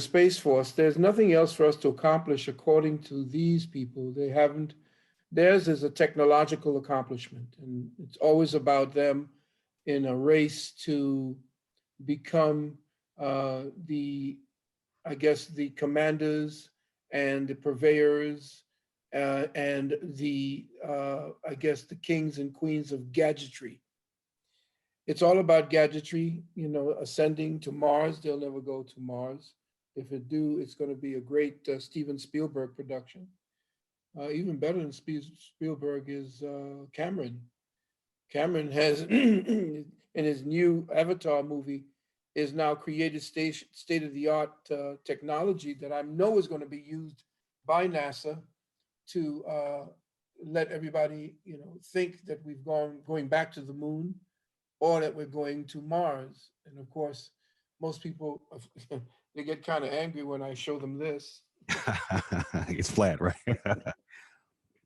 Space Force, there's nothing else for us to accomplish according to these people. They haven't, theirs is a technological accomplishment, and it's always about them in a race to become the, I guess, the commanders and the purveyors and the, I guess, the kings and queens of gadgetry. It's all about gadgetry, you know, ascending to Mars. They'll never go to Mars. If it do, it's going to be a great Steven Spielberg production. Even better than Spielberg is Cameron. Cameron has, in his new Avatar movie, is now created state of the art technology that I know is going to be used by NASA to let everybody, you know, think that we've going back to the moon or that we're going to Mars. And of course, most people they get kind of angry when I show them this. It's flat, right?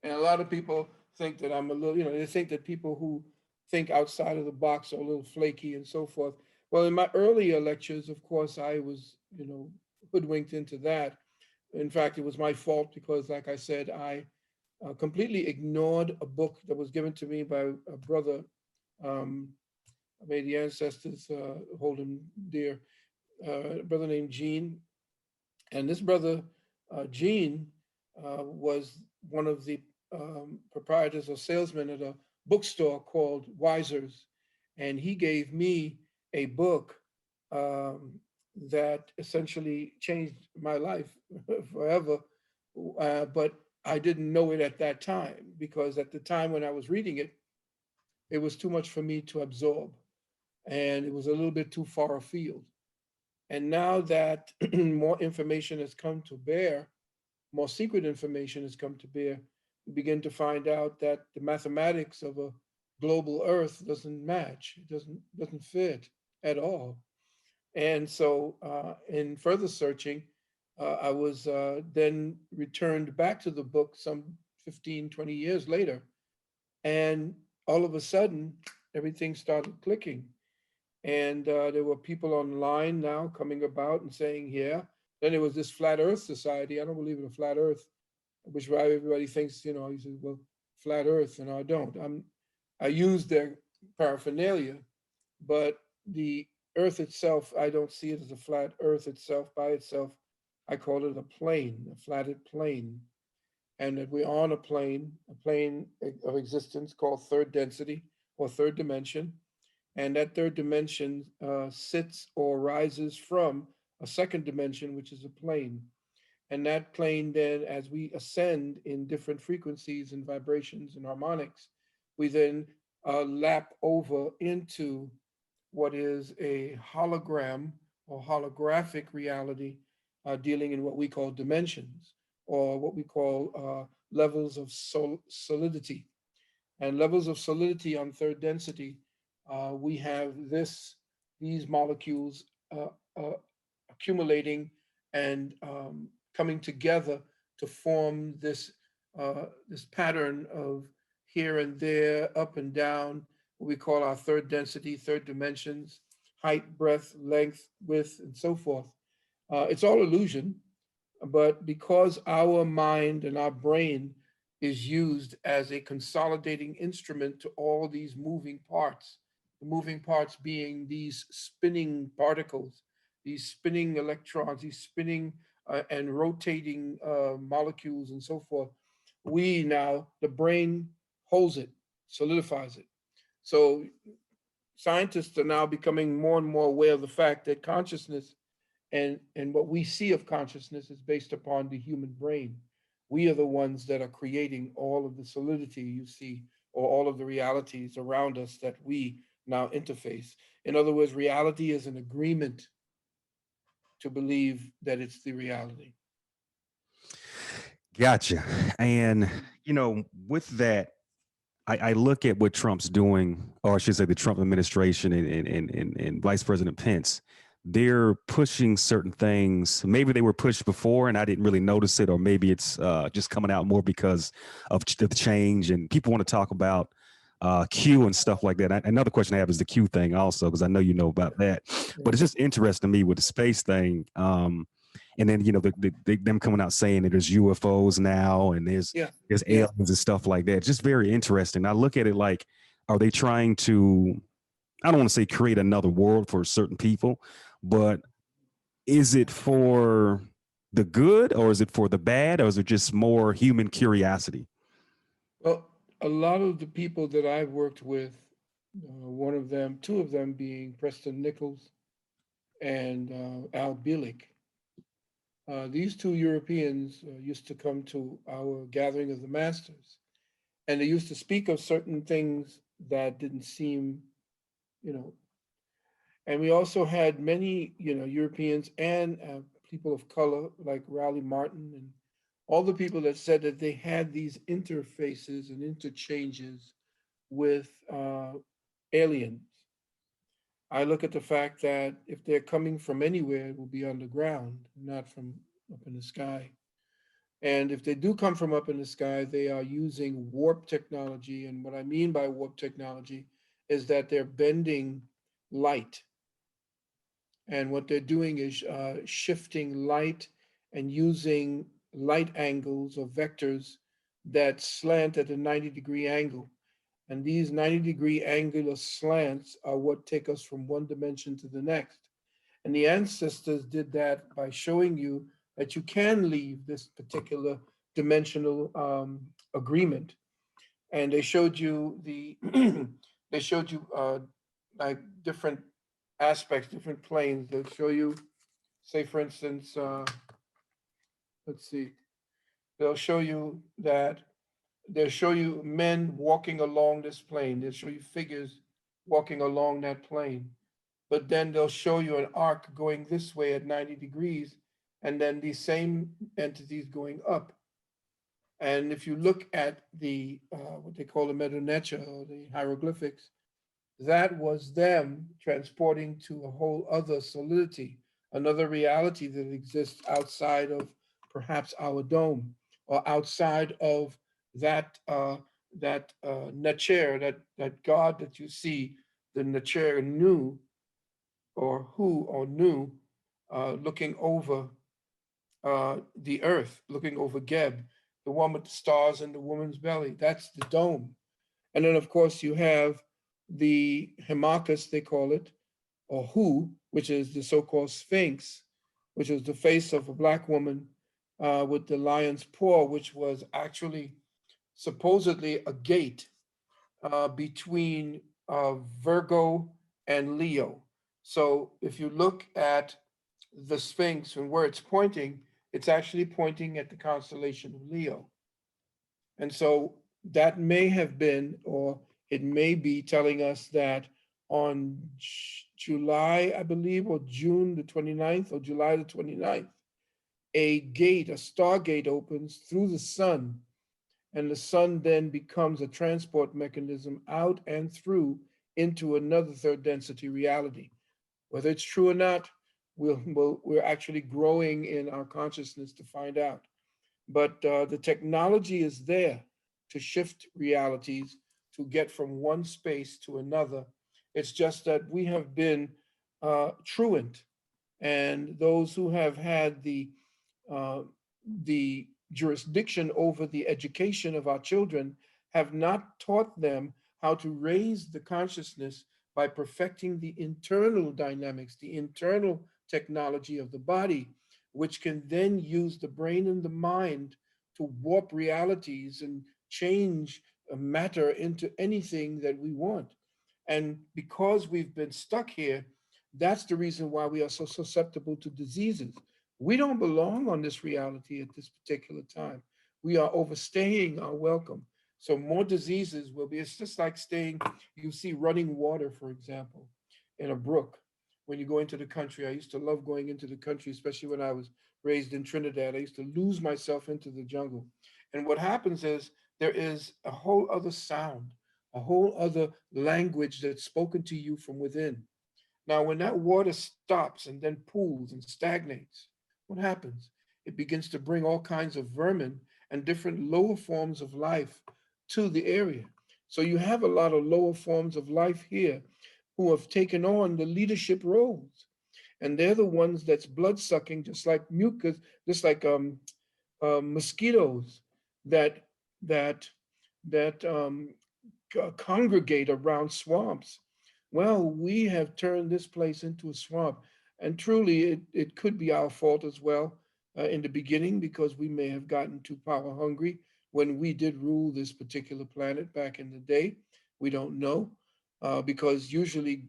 And a lot of people think that I'm a little, you know, they think that people who think outside of the box are a little flaky and so forth. Well, in my earlier lectures, of course, I was, you know, hoodwinked into that. In fact, it was my fault because, like I said, I completely ignored a book that was given to me by a brother. Um, May the ancestors hold him dear. A brother named Gene, and this brother Gene was one of the proprietors or salesmen at a bookstore called Wiser's, and he gave me a book that essentially changed my life forever. But I didn't know it at that time because at the time when I was reading it, it was too much for me to absorb, and it was a little bit too far afield. And now that more information has come to bear, more secret information has come to bear, we begin to find out that the mathematics of a global Earth doesn't match. It doesn't fit at all. And so, in further searching, I was then returned back to the book some 15, 20 years later. And all of a sudden, everything started clicking. And there were people online now coming about and saying, yeah. Then there was this Flat Earth Society. I don't believe in a flat Earth, which why everybody thinks, you know, he says, well, flat Earth, and I don't. I use their paraphernalia, but the Earth itself, I don't see it as a flat Earth itself by itself. I call it a plane, a flatted plane, and that we're on a plane of existence called third density or third dimension, and that third dimension sits or rises from a second dimension, which is a plane. And that plane then, as we ascend in different frequencies and vibrations and harmonics, we then lap over into what is a hologram or holographic reality dealing in what we call dimensions or what we call levels of solidity. And levels of solidity on third density, we have these molecules uh, accumulating and coming together to form this pattern of here and there, up and down, what we call our third density, third dimensions, height, breadth, length, width, and so forth. It's all illusion, but because our mind and our brain is used as a consolidating instrument to all these moving parts, the moving parts being these spinning particles, these spinning electrons, these spinning and rotating molecules and so forth. We now, the brain holds it, solidifies it. So scientists are now becoming more and more aware of the fact that consciousness and what we see of consciousness is based upon the human brain. We are the ones that are creating all of the solidity you see, or all of the realities around us that we now interface. In other words, reality is an agreement to believe that it's the reality. Gotcha. And, with that, I look at what Trump's doing, or I should say the Trump administration and Vice President Pence. They're pushing certain things. Maybe they were pushed before and I didn't really notice it, or maybe it's just coming out more because of the change. And people want to talk about Q and stuff like that. Another question I have is the Q thing also, because I know you know about that. But it's just interesting to me with the space thing. and then them coming out saying that there's UFOs now and Yeah, there's yeah. aliens and stuff like that. Just very interesting. I look at it like, are they trying to, I don't want to say create another world for certain people, but is it for the good or is it for the bad or is it just more human curiosity? Well, a lot of the people that I've worked with, one of them, two of them being Preston Nichols and Al Bielek. These two Europeans used to come to our gathering of the masters, and they used to speak of certain things that didn't seem, you know. And we also had many, Europeans and people of color like Raleigh Martin and all the people that said that they had these interfaces and interchanges with aliens. I look at the fact that if they're coming from anywhere, it will be underground, not from up in the sky. And if they do come from up in the sky, they are using warp technology. And what I mean by warp technology is that they're bending light. And what they're doing is shifting light and using light angles or vectors that slant at a 90-degree angle. And these 90-degree angular slants are what take us from one dimension to the next. And the ancestors did that by showing you that you can leave this particular dimensional agreement. And they showed you they showed you like different aspects, different planes. They'll show you, say, for instance, let's see, they'll show you that they'll show you men walking along this plane. They'll show you figures walking along that plane. But then they'll show you an arc going this way at 90 degrees, and then these same entities going up. And if you look at the what they call the Metanetia or the hieroglyphics, that was them transporting to a whole other solidity, another reality that exists outside of perhaps our dome or outside of that Necher, that God that you see, the Necher Nu or Hu or Nu, looking over the earth, looking over Geb, the one with the stars in the woman's belly. That's the dome. And then, of course, you have the Himachus, they call it, or Hu, which is the so called Sphinx, which is the face of a Black woman with the lion's paw, which was actually supposedly a gate between Virgo and Leo. So if you look at the Sphinx and where it's actually pointing at the constellation of Leo. And so that may have been, or it may be telling us that on July, I believe, or June the 29th or July the 29th, a gate, a stargate opens through the sun, and the sun then becomes a transport mechanism out and through into another third density reality. Whether it's true or not, we're actually growing in our consciousness to find out. But the technology is there to shift realities to get from one space to another. It's just that we have been truant, and those who have had uh, the jurisdiction over the education of our children have not taught them how to raise the consciousness by perfecting the internal dynamics, the internal technology of the body, which can then use the brain and the mind to warp realities and change matter into anything that we want. And because we've been stuck here, that's the reason why we are so susceptible to diseases. We don't belong on this reality at this particular time. We are overstaying our welcome. So more diseases will be, it's just like staying, you see running water, for example, in a brook. When you go into the country, I used to love going into the country, especially when I was raised in Trinidad. I used to lose myself into the jungle. And what happens is there is a whole other sound, a whole other language that's spoken to you from within. Now, when that water stops and then pools and stagnates, what happens? It begins to bring all kinds of vermin and different lower forms of life to the area. So you have a lot of lower forms of life here who have taken on the leadership roles. and they're the ones that's blood sucking, just like mucus, just like mosquitoes that that that congregate around swamps. Well, we have turned this place into a swamp, and truly, it could be our fault as well in the beginning because we may have gotten too power hungry when we did rule this particular planet back in the day. We don't know because usually,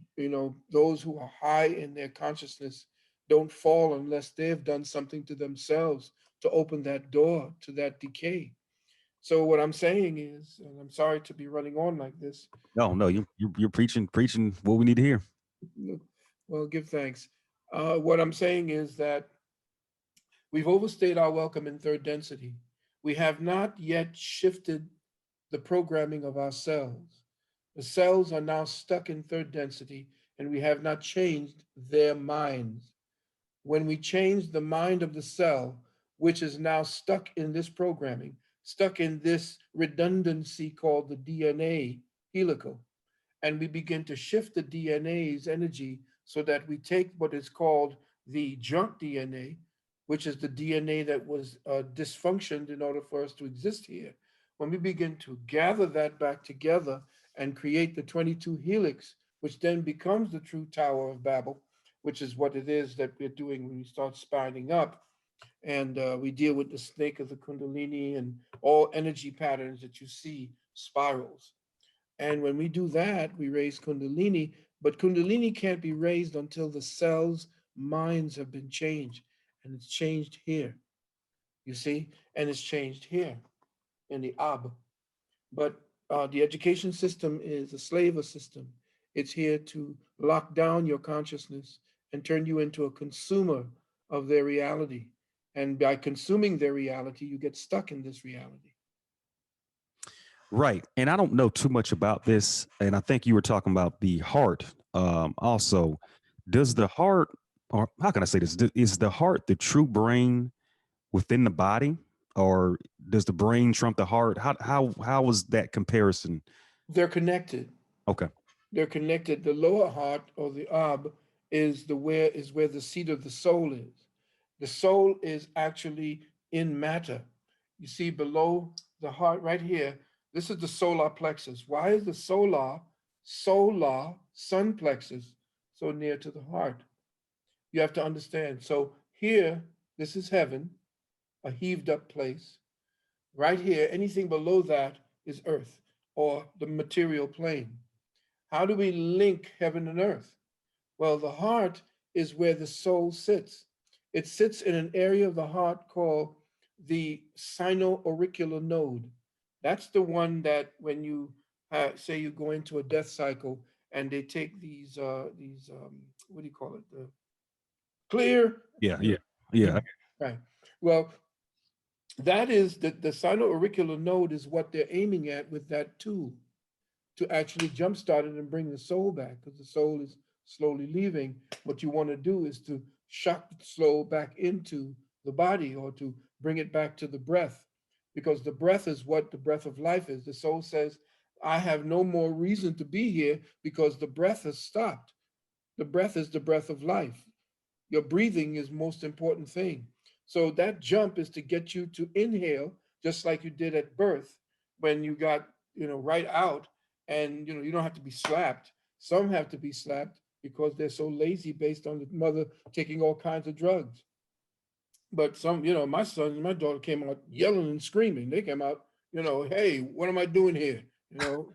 those who are high in their consciousness don't fall unless they've done something to themselves to open that door to that decay. So what I'm saying is, and I'm sorry to be running on like this. No, no, you're preaching what we need to hear. Well, give thanks. What I'm saying is that we've overstayed our welcome in third density. We have not yet shifted the programming of our cells. The cells are now stuck in third density, and we have not changed their minds. When we change the mind of the cell, which is now stuck in this programming, stuck in this redundancy called the DNA helical, and we begin to shift the DNA's energy so that we take what is called the junk DNA, which is the DNA that was dysfunctioned in order for us to exist here. When we begin to gather that back together and create the 22 helix, which then becomes the true Tower of Babel, which is what it is that we're doing when we start spinning up. And we deal with the snake of the Kundalini and all energy patterns that you see spirals. And when we do that, we raise Kundalini, but Kundalini can't be raised until the cells' minds have been changed. And it's changed here, you see, and it's changed here in the Ab. But the education system is a slave system. It's here to lock down your consciousness and turn you into a consumer of their reality. And by consuming their reality, you get stuck in this reality. Right. And I don't know too much about this. And I think you were talking about the heart. Also, does the heart, or how can I say this? Is the heart the true brain within the body, or does the brain trump the heart? How was that comparison? They're connected. Okay. They're connected. The lower heart or the ab is where the seat of the soul is. The soul is actually in matter. You see below the heart right here, this is the solar plexus. Why is the solar sun plexus so near to the heart? You have to understand. So here, this is heaven, a heaved up place. Right here, anything below that is earth or the material plane. How do we link heaven and earth? Well, the heart is where the soul sits. It sits in an area of the heart called the sino-auricular node. That's the one that when you say you go into a death cycle and they take these what do you call it? The clear, Yeah. you Yeah. know, Yeah. right. Well, that is the sino-auricular node is what they're aiming at with that tool to actually jumpstart it and bring the soul back because the soul is slowly leaving. What you want to do is to shock the soul back into the body or to bring it back to the breath because the breath is what the breath of life is. The soul says, I have no more reason to be here because the breath has stopped. The breath is the breath of life. Your breathing is most important thing. So that jump is to get you to inhale, just like you did at birth when you got, right out. And you don't have to be slapped. Some have to be slapped because they're so lazy based on the mother taking all kinds of drugs. But some, my son and my daughter came out yelling and screaming. They came out, hey, what am I doing here? You know,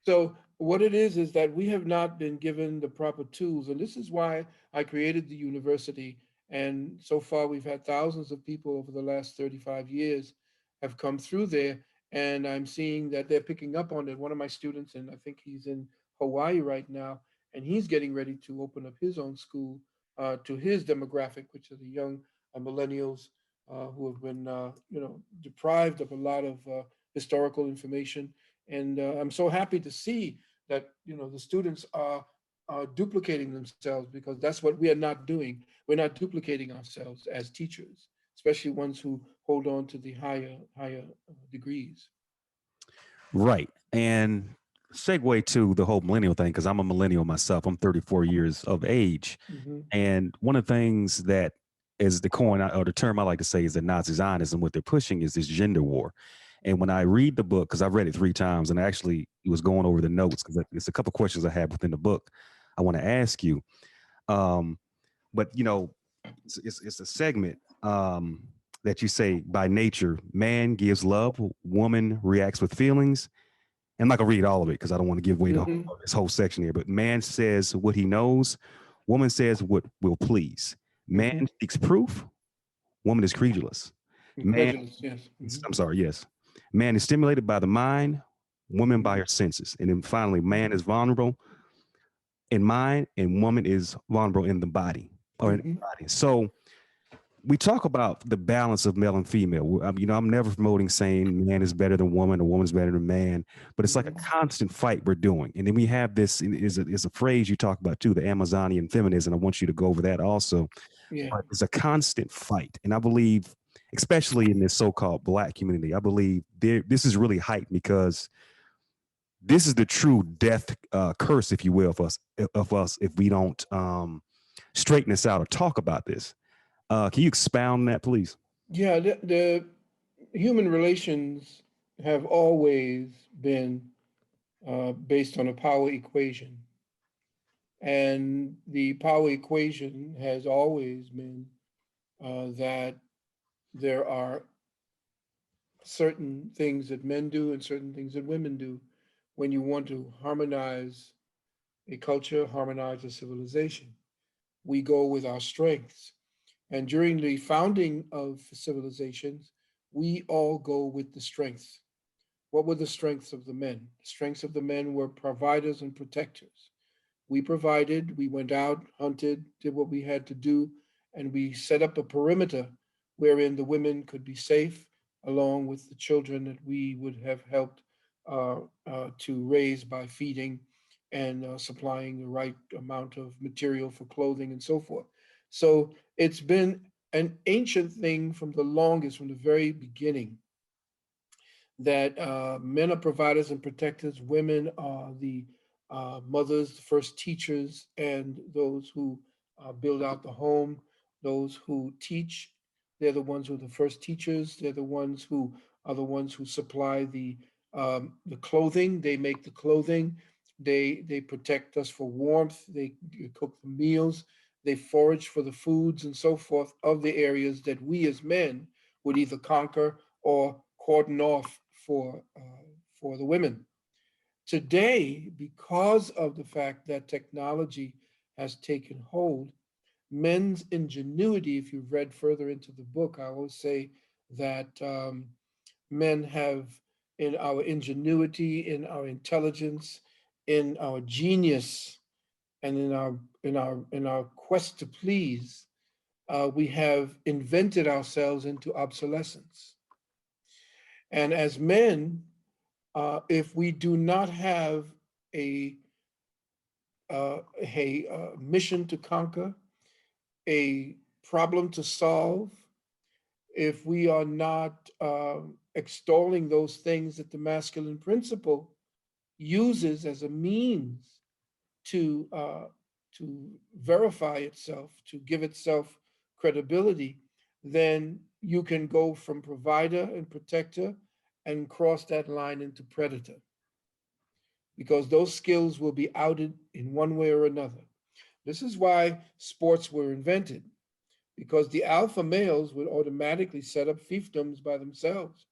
So what it is that we have not been given the proper tools, and this is why I created the university. And so far, we've had thousands of people over the last 35 years have come through there, and I'm seeing that they're picking up on it. One of my students, and I think he's in Hawaii right now, and he's getting ready to open up his own school to his demographic, which are the young millennials who have been, deprived of a lot of historical information, and I'm so happy to see that the students are duplicating themselves because that's what we are not doing. We're not duplicating ourselves as teachers, especially ones who hold on to the higher degrees. Right. And segue to the whole millennial thing, because I'm a millennial myself. I'm 34 years of age. Hmm. And one of the things that is the coin or the term I like to say is that Nazi Zionism, what they're pushing is this gender war. And when I read the book, because I've read it 3 times and I actually was going over the notes because there's a couple of questions I have within the book I want to ask you. Um, but it's a segment that you say by nature, man gives love, woman reacts with feelings. I'm not gonna read all of it because I don't want to give away Hmm. this whole section here. But man says what he knows, woman says what will please. Man Hmm. seeks proof, woman is credulous. Man, Incredulous, yes. Hmm. I'm sorry, yes. Man is stimulated by the mind, woman by Hmm. her senses. And then finally, man Hmm. is vulnerable in mind and woman is vulnerable in the body or in the Hmm. body. So we talk about the balance of male and female. I'm never promoting saying man is better than woman or woman's better than man, but it's like a Hmm. constant fight we're doing. And then we have this is a phrase you talk about too, the Amazonian feminism. I want you to go over that also. Yeah. But it's a constant fight, and I believe, especially in this so-called Black community, I believe this is really heightened because this is the true death curse, if you will, of us if we don't straighten this out or talk about this. Can you expound on that, please? Yeah, the human relations have always been based on a power equation. And the power equation has always been that there are certain things that men do and certain things that women do when you want to harmonize a culture, harmonize a civilization. We go with our strengths. And during the founding of civilizations, we all go with the strengths. What were the strengths of the men? The strengths of the men were providers and protectors. We provided, we went out, hunted, did what we had to do, and we set up a perimeter wherein the women could be safe, along with the children that we would have helped to raise by feeding and supplying the right amount of material for clothing and so forth. So it's been an ancient thing from the longest, from the very beginning, that men are providers and protectors, women are the mothers, the first teachers, and those who build out the home, those who teach. They're the ones who are the first teachers. They're the ones who are the ones who supply the clothing. They make the clothing. They protect us for warmth. They cook the meals. They forage for the foods and so forth of the areas that we as men would either conquer or cordon off for the women. Today, because of the fact that technology has taken hold, men's ingenuity, if you've read further into the book, I always say that men have, in our ingenuity, in our intelligence, in our genius, and in our quest to please, we have invented ourselves into obsolescence. And as men, if we do not have a mission to conquer, a problem to solve, if we are not extolling those things that the masculine principle uses as a means to to verify itself, to give itself credibility, then you can go from provider and protector and cross that line into predator, because those skills will be outed in one way or another. This is why sports were invented, because the alpha males would automatically set up fiefdoms by themselves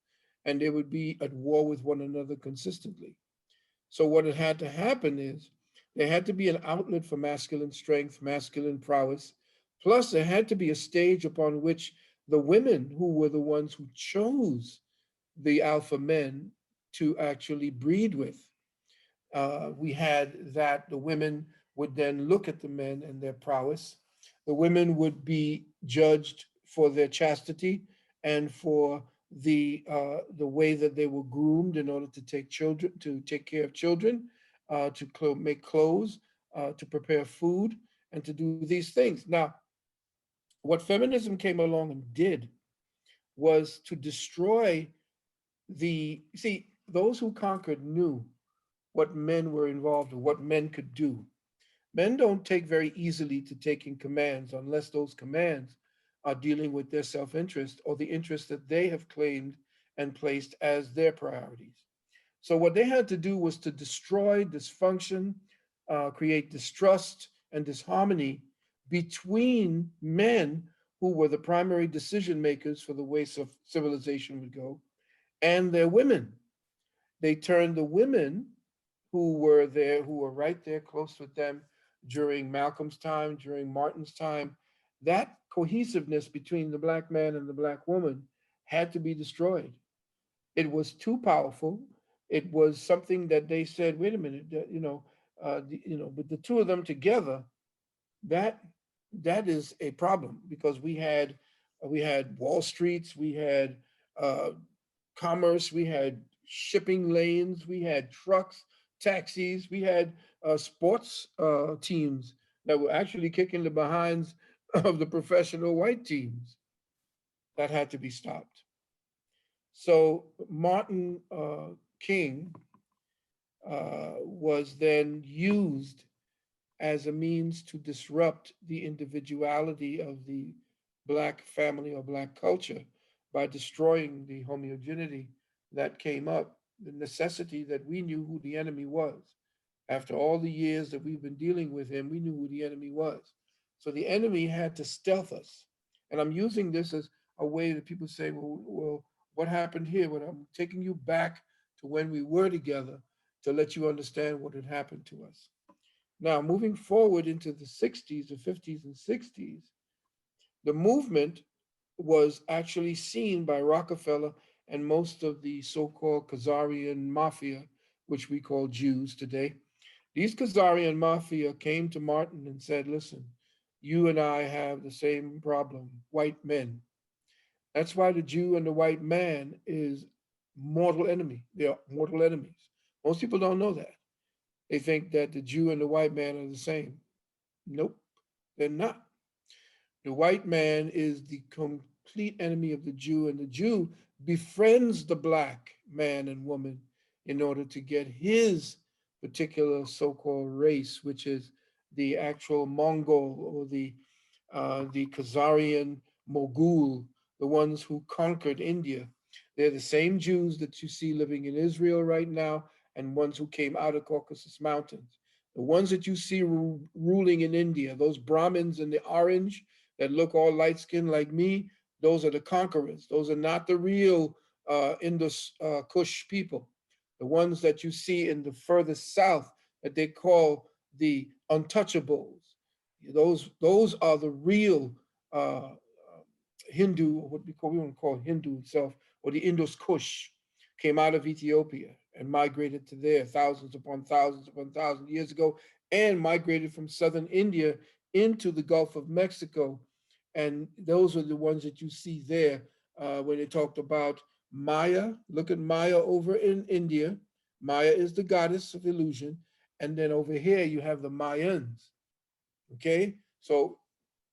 and they would be at war with one another consistently. So, what had to happen is there had to be an outlet for masculine strength, masculine prowess. Plus, there had to be a stage upon which the women, who were the ones who chose the alpha men to actually breed with, we had that the women would then look at the men and their prowess. The women would be judged for their chastity and for the way that they were groomed in order to take care of children, to make clothes, to prepare food, and to do these things. Now, what feminism came along and did was to destroy those who conquered knew what men were involved in, what men could do. Men don't take very easily to taking commands unless those commands are dealing with their self interest or the interest that they have claimed and placed as their priorities. So, what they had to do was to destroy dysfunction, create distrust and disharmony between men who were the primary decision makers for the way of civilization would go and their women. They turned the women who were there, who were right there close with them during Malcolm's time, during Martin's time. That cohesiveness between the black man and the black woman had to be destroyed. It was too powerful. It was something that they said, wait a minute, with the two of them together, that that is a problem because we had Wall Streets, we had uh, commerce, we had shipping lanes, we had trucks, taxis, we had sports teams that were actually kicking the behinds of the professional white teams. That had to be stopped. So Martin King was then used as a means to disrupt the individuality of the black family or black culture by destroying the homogeneity that came up, the necessity that we knew who the enemy was. After all the years that we've been dealing with him, we knew who the enemy was. So the enemy had to stealth us. And I'm using this as a way that people say, well, what happened here? When I'm taking you back to when we were together to let you understand what had happened to us. Now, moving forward into the 60s, the 50s, and 60s, the movement was actually seen by Rockefeller and most of the so called Khazarian mafia, which we call Jews today. These Khazarian mafia came to Martin and said, listen, you and I have the same problem, white men. That's why the Jew and the white man is mortal enemy. They are mortal enemies. Most people don't know that. They think that the Jew and the white man are the same. Nope, they're not. The white man is the complete enemy of the Jew, and the Jew befriends the black man and woman in order to get his particular so-called race, which is the actual Mongol or the Khazarian Mogul, the ones who conquered India. They're the same Jews that you see living in Israel right now and ones who came out of Caucasus Mountains. The ones that you see ruling in India, those Brahmins in the orange that look all light skinned like me, those are the conquerors. Those are not the real Indus Kush people. The ones that you see in the furthest south that they call the untouchables. Those are the real Hindu, what we want to call Hindu itself, or the Indus Kush, came out of Ethiopia and migrated to there thousands upon thousands years ago, and migrated from southern India into the Gulf of Mexico. And those are the ones that you see there when they talked about Maya. Look at Maya over in India. Maya is the goddess of illusion. And then over here, you have the Mayans. Okay? So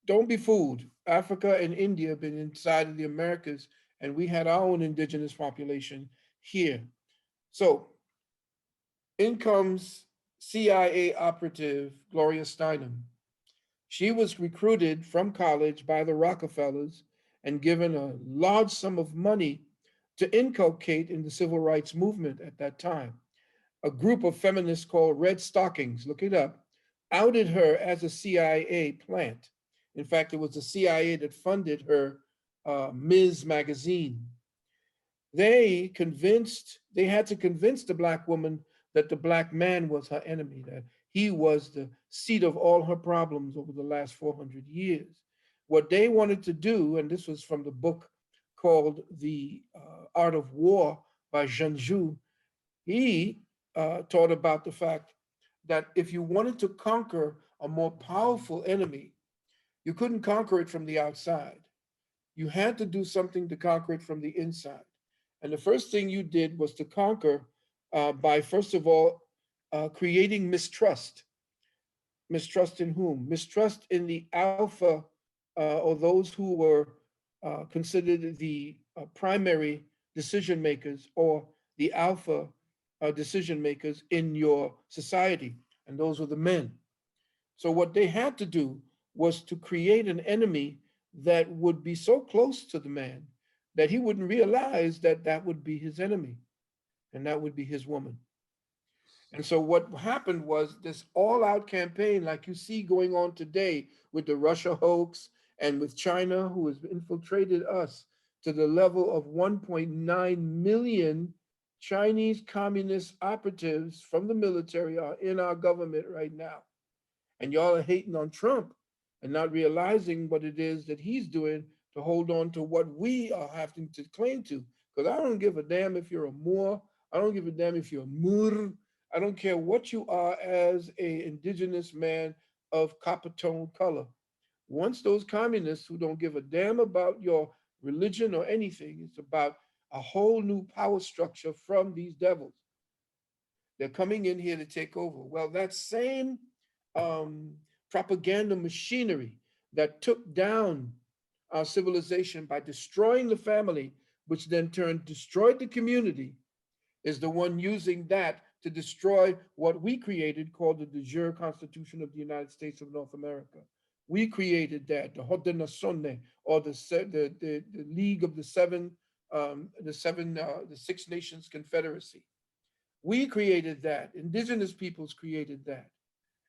don't be fooled. Africa and India have been inside of the Americas, and we had our own indigenous population here. So in comes CIA operative Gloria Steinem. She was recruited from college by the Rockefellers and given a large sum of money to inculcate in the civil rights movement at that time. A group of feminists called Red Stockings, look it up, outed her as a CIA plant. In fact, it was the CIA that funded her Ms. magazine. They had to convince the black woman that the black man was her enemy, that he was the seat of all her problems over the last 400 years. What they wanted to do, and this was from the book called The Art of War by Zhen Zhu, he taught about the fact that if you wanted to conquer a more powerful enemy, you couldn't conquer it from the outside. You had to do something to conquer it from the inside. And the first thing you did was to conquer by, first of all, creating mistrust. Mistrust in whom? Mistrust in the alpha or those who were considered the primary decision makers or the alpha decision makers in your society, and those were the men. So what they had to do was to create an enemy that would be so close to the man that he wouldn't realize that that would be his enemy, and that would be his woman. And so what happened was this all-out campaign, like you see going on today with the Russia hoax and with China, who has infiltrated us to the level of 1.9 million Chinese communist operatives from the military are in our government right now. And y'all are hating on Trump and not realizing what it is that he's doing to hold on to what we are having to claim to. Because I don't give a damn if you're a Moor. I don't give a damn if you're a Moor. I don't care what you are as a indigenous man of copper tone color. Once those communists who don't give a damn about your religion or anything, it's about a whole new power structure from these devils. They're coming in here to take over. Well, that same um, propaganda machinery that took down our civilization by destroying the family, which then turned destroyed the community, is the one using that to destroy what we created called the de jure Constitution of the United States of North America. We created that, the Haudenosaunee, or the League of the Seven, the Six Nations Confederacy. We created that. Indigenous peoples created that.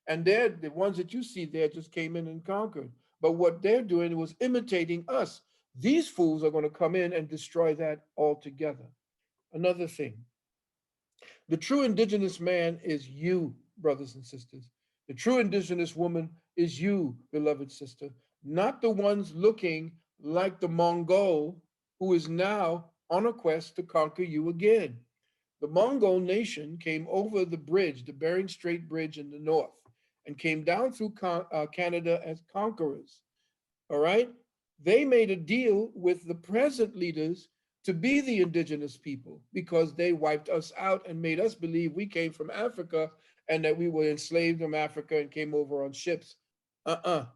And they're the ones that you see there just came in and conquered. But what they're doing was imitating us. These fools are going to come in and destroy that altogether. Another thing, the true indigenous man is you, brothers and sisters. The true indigenous woman is you, beloved sister, not the ones looking like the Mongol who is now on a quest to conquer you again. The Mongol nation came over the bridge, the Bering Strait Bridge in the north, and came down through Canada as conquerors. All right? They made a deal with the present leaders to be the indigenous people because they wiped us out and made us believe we came from Africa and that we were enslaved from Africa and came over on ships. Uh-uh.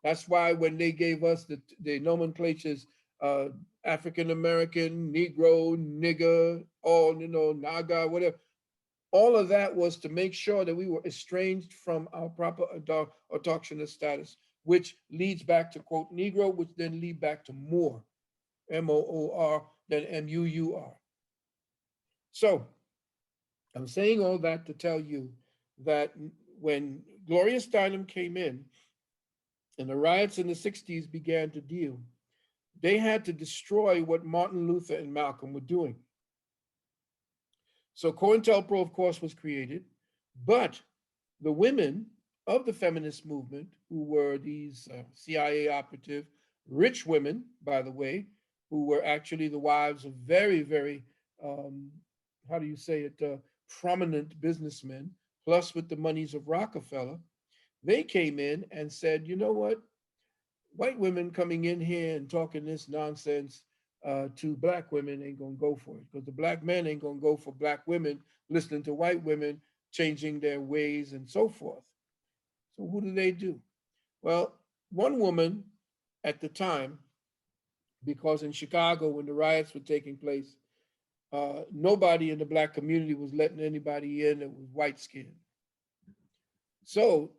That's why when they gave us the nomenclatures, uh, African American, Negro, nigger, all, Naga, whatever, all of that was to make sure that we were estranged from our proper autochthonous status, which leads back to quote Negro, which then lead back to Moor, Moor, then Muur. So I'm saying all that to tell you that when Gloria Steinem came in and the riots in the 60s began to deal, they had to destroy what Martin Luther and Malcolm were doing. So COINTELPRO, of course, was created, but the women of the feminist movement, who were these CIA operative, rich women, by the way, who were actually the wives of very, very, how do you say it, prominent businessmen, plus with the monies of Rockefeller, they came in and said, you know what? White women coming in here and talking this nonsense to black women ain't gonna go for it because the black men ain't gonna go for black women listening to white women changing their ways and so forth. So who do? Well, one woman at the time, because in Chicago when the riots were taking place, nobody in the black community was letting anybody in that was white skinned. So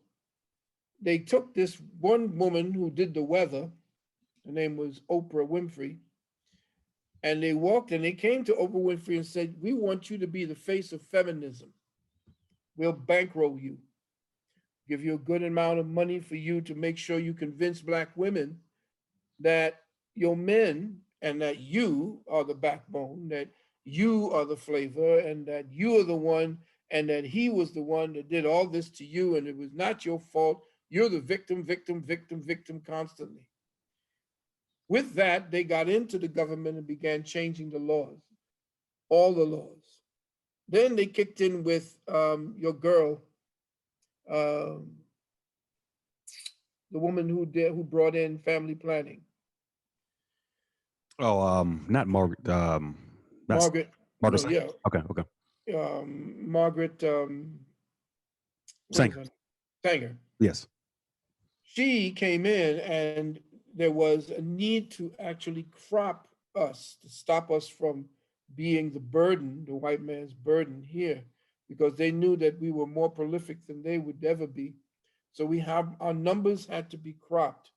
they took this one woman who did the weather, her name was Oprah Winfrey, and they walked and they came to Oprah Winfrey and said, we want you to be the face of feminism. We'll bankroll you, give you a good amount of money for you to make sure you convince black women that your men and that you are the backbone, that you are the flavor, and that you are the one, and that he was the one that did all this to you, and it was not your fault. You're the victim, victim, victim, victim constantly. With that, they got into the government and began changing the laws, all the laws. Then they kicked in with your girl, um, the woman who brought in family planning. Oh, not Margaret. That's Margaret, Margaret no, Sanger. yeah, Okay, okay. Margaret, what is Sanger. her name? Sanger. Yes. She came in and there was a need to actually crop us, to stop us from being the burden, the white man's burden here, because they knew that we were more prolific than they would ever be. So we have our numbers had to be cropped.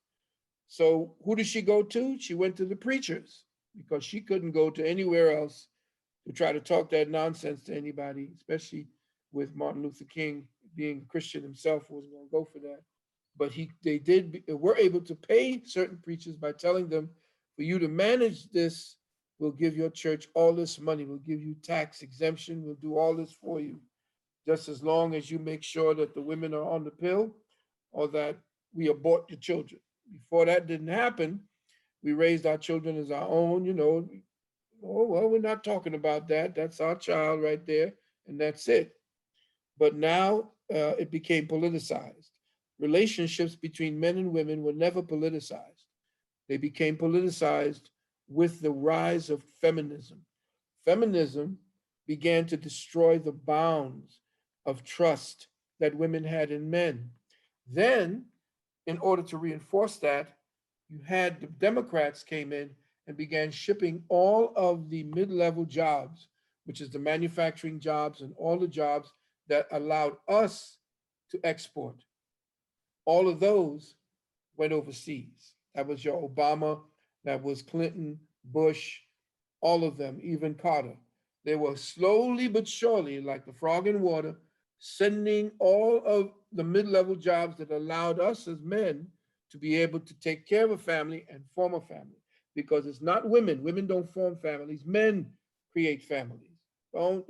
So who did she go to? She went to the preachers because she couldn't go to anywhere else to try to talk that nonsense to anybody, especially with Martin Luther King being a Christian himself, wasn't going to go for that. But they did were able to pay certain preachers by telling them, for you to manage this, we'll give your church all this money, we'll give you tax exemption, we'll do all this for you, just as long as you make sure that the women are on the pill or that we abort your children. Before that didn't happen, we raised our children as our own, oh, well, we're not talking about that. That's our child right there, and that's it. But now it became politicized. Relationships between men and women were never politicized. They became politicized with the rise of feminism. Feminism began to destroy the bounds of trust that women had in men. Then, in order to reinforce that, you had the Democrats came in and began shipping all of the mid-level jobs, which is the manufacturing jobs and all the jobs that allowed us to export. All of those went overseas. That was your Obama, that was Clinton, Bush, all of them, even Carter. They were slowly but surely, like the frog in water, sending all of the mid-level jobs that allowed us as men to be able to take care of a family and form a family. Because it's not women. Women don't form families. Men create families. Don't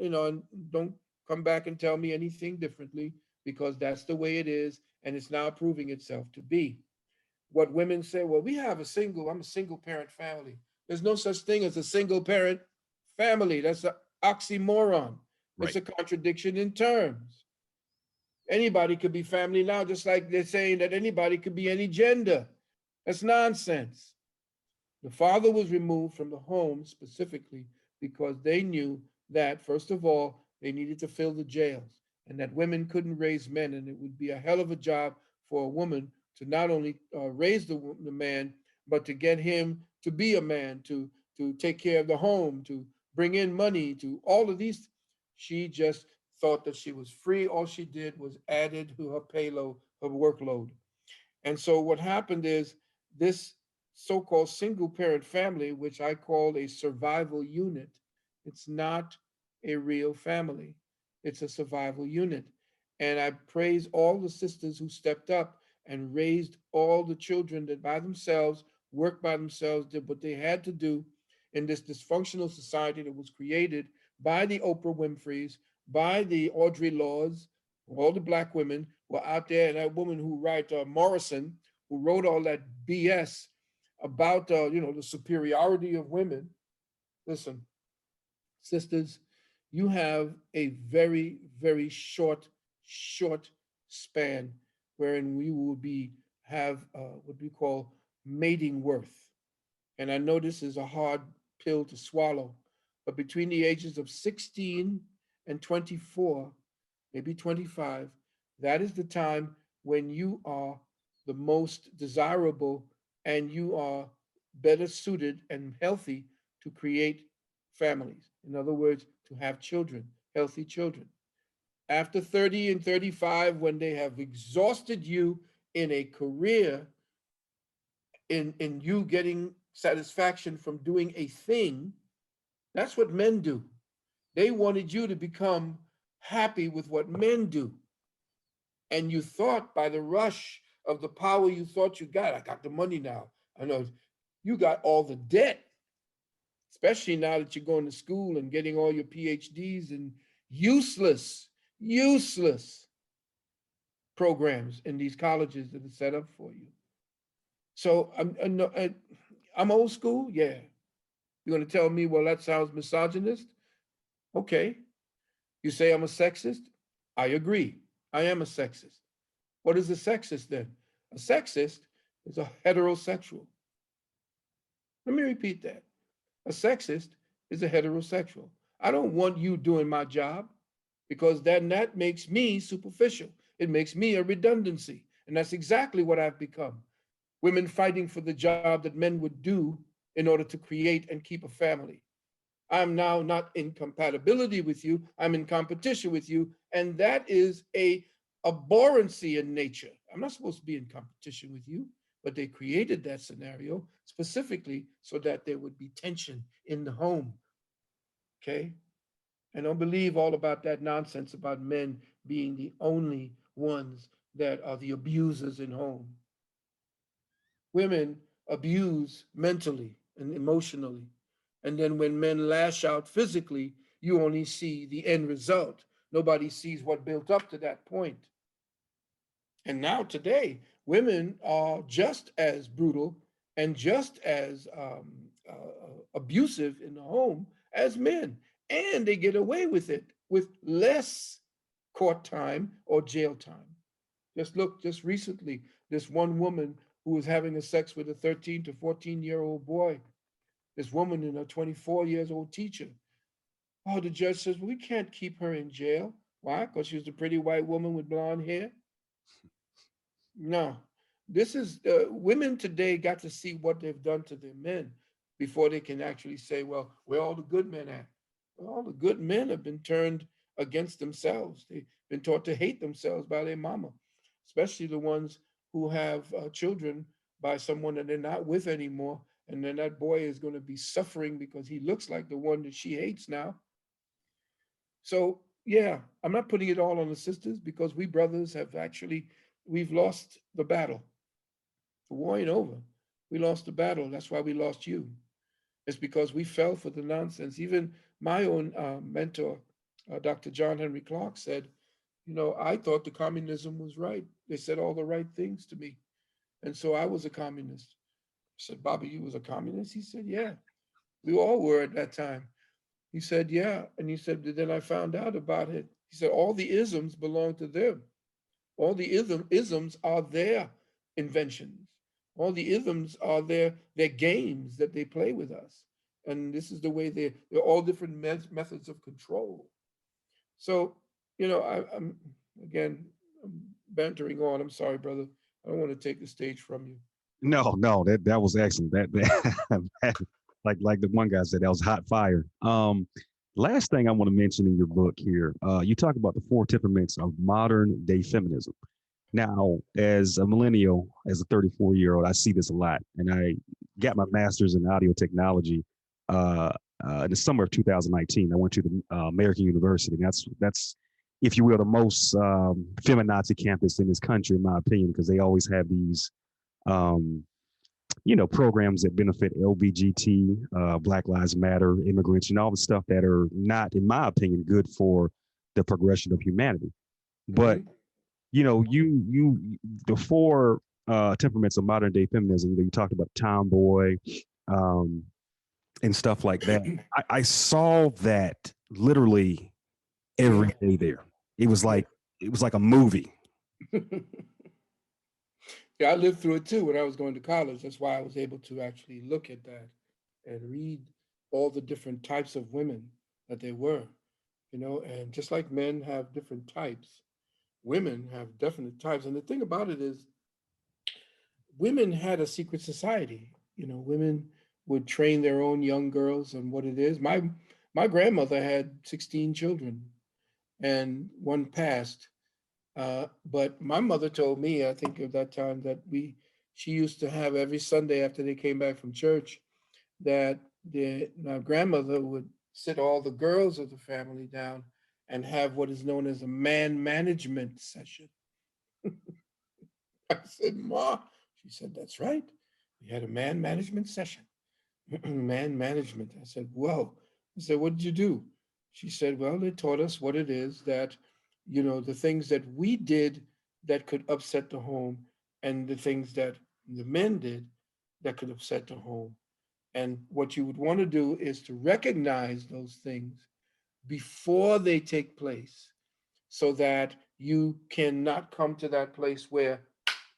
come back and tell me anything differently, because that's the way it is, and it's now proving itself to be. What women say, well, I'm a single parent family. There's no such thing as a single parent family. That's an oxymoron. It's Right. a contradiction in terms. Anybody could be family now, just like they're saying that anybody could be any gender. That's nonsense. The father was removed from the home specifically because they knew that, first of all, they needed to fill the jails and that women couldn't raise men. And it would be a hell of a job for a woman to not only raise the man, but to get him to be a man, to take care of the home, to bring in money, to all of these. She just thought that she was free. All she did was added to her payload, her workload. And so what happened is this so-called single parent family, which I call a survival unit, it's not a real family. It's a survival unit. And I praise all the sisters who stepped up and raised all the children that by themselves, worked by themselves, did what they had to do in this dysfunctional society that was created by the Oprah Winfreys, by the Audre Lordes, all the black women were out there, and that woman who wrote Morrison, who wrote all that BS about the superiority of women. Listen, sisters, you have a very, very short span wherein we will be have what we call mating worth. And I know this is a hard pill to swallow, but between the ages of 16 and 24, maybe 25, that is the time when you are the most desirable and you are better suited and healthy to create families. In other words, to have children, healthy children. After 30 and 35, when they have exhausted you in a career, in you getting satisfaction from doing a thing, that's what men do. They wanted you to become happy with what men do. And you thought by the rush of the power you thought you got, I got the money now. I know you got all the debt, especially now that you're going to school and getting all your PhDs and useless programs in these colleges that are set up for you. So I'm old school. Yeah. You're going to tell me, well, that sounds misogynist. Okay. You say I'm a sexist. I agree. I am a sexist. What is a sexist then? A sexist is a heterosexual. Let me repeat that. A sexist is a heterosexual. I don't want you doing my job because then that makes me superficial. It makes me a redundancy. And that's exactly what I've become. Women fighting for the job that men would do in order to create and keep a family. I'm now not in compatibility with you. I'm in competition with you. And that is a abhorrency in nature. I'm not supposed to be in competition with you, but they created that scenario specifically so that there would be tension in the home. Okay. And don't believe all about that nonsense about men being the only ones that are the abusers in home. Women abuse mentally and emotionally. And then when men lash out physically, you only see the end result. Nobody sees what built up to that point. And now today, women are just as brutal and just as abusive in the home as men. And they get away with it with less court time or jail time. Just look, just recently, this one woman who was having a sex with a 13 to 14-year-old boy, this woman and a 24 years old teacher. Oh, the judge says, we can't keep her in jail. Why? Because she was a pretty white woman with blonde hair? No. This is, women today got to see what they've done to their men before they can actually say, well, where all the good men at? Well, all the good men have been turned against themselves. They've been taught to hate themselves by their mama, especially the ones who have children by someone that they're not with anymore. And then that boy is going to be suffering because he looks like the one that she hates now. So, yeah, I'm not putting it all on the sisters because we brothers have actually, we've lost the battle. The war ain't over. We lost the battle. That's why we lost you. It's because we fell for the nonsense. Even my own mentor, Dr. John Henry Clark, said, you know, I thought the communism was right. They said all the right things to me. And so I was a communist. I said, Bobby, you was a communist? He said, yeah, we all were at that time. He said, yeah. And he said, then I found out about it. He said, all the isms belong to them. All the isms are their inventions. All the isms are their games that they play with us. And this is the way they're all different methods of control. So, you know, I'm again I'm bantering on. I'm sorry, brother. I don't want to take the stage from you. No, no, that was excellent. That like the one guy said, that was hot fire. Last thing I want to mention in your book here, you talk about the four temperaments of modern day feminism. Now, as a millennial, as a 34-year-old, I see this a lot, and I got my master's in audio technology uh, in the summer of 2019. I went to the American University. And that's, if you will, the most feminazi campus in this country, in my opinion, because they always have these um, programs that benefit LBGT, Black Lives Matter, immigrants, and all the stuff that are not, in my opinion, good for the progression of humanity. But Mm-hmm. the four temperaments of modern day feminism. You talked about tomboy, um, and stuff like that. I saw that literally Yeah. every day there. It was Yeah. like it was like a movie. Yeah, I lived through it too when I was going to college. That's why I was able to actually look at that and read all the different types of women that there were, you know, and just like men have different types, women have definite types. And the thing about it is, women had a secret society. You know, women would train their own young girls on what it is. My grandmother had 16 children, and one passed. But my mother told me, I think at that time, that she used to have every Sunday after they came back from church, that my grandmother would sit all the girls of the family down and have what is known as a man management session. I said, Ma, she said, that's right. We had a man management session. Man management. I said, whoa. I said, what did you do? She said, well, they taught us what it is that, you know, the things that we did that could upset the home and the things that the men did that could upset the home. And what you would want to do is to recognize those things before they take place so that you cannot come to that place where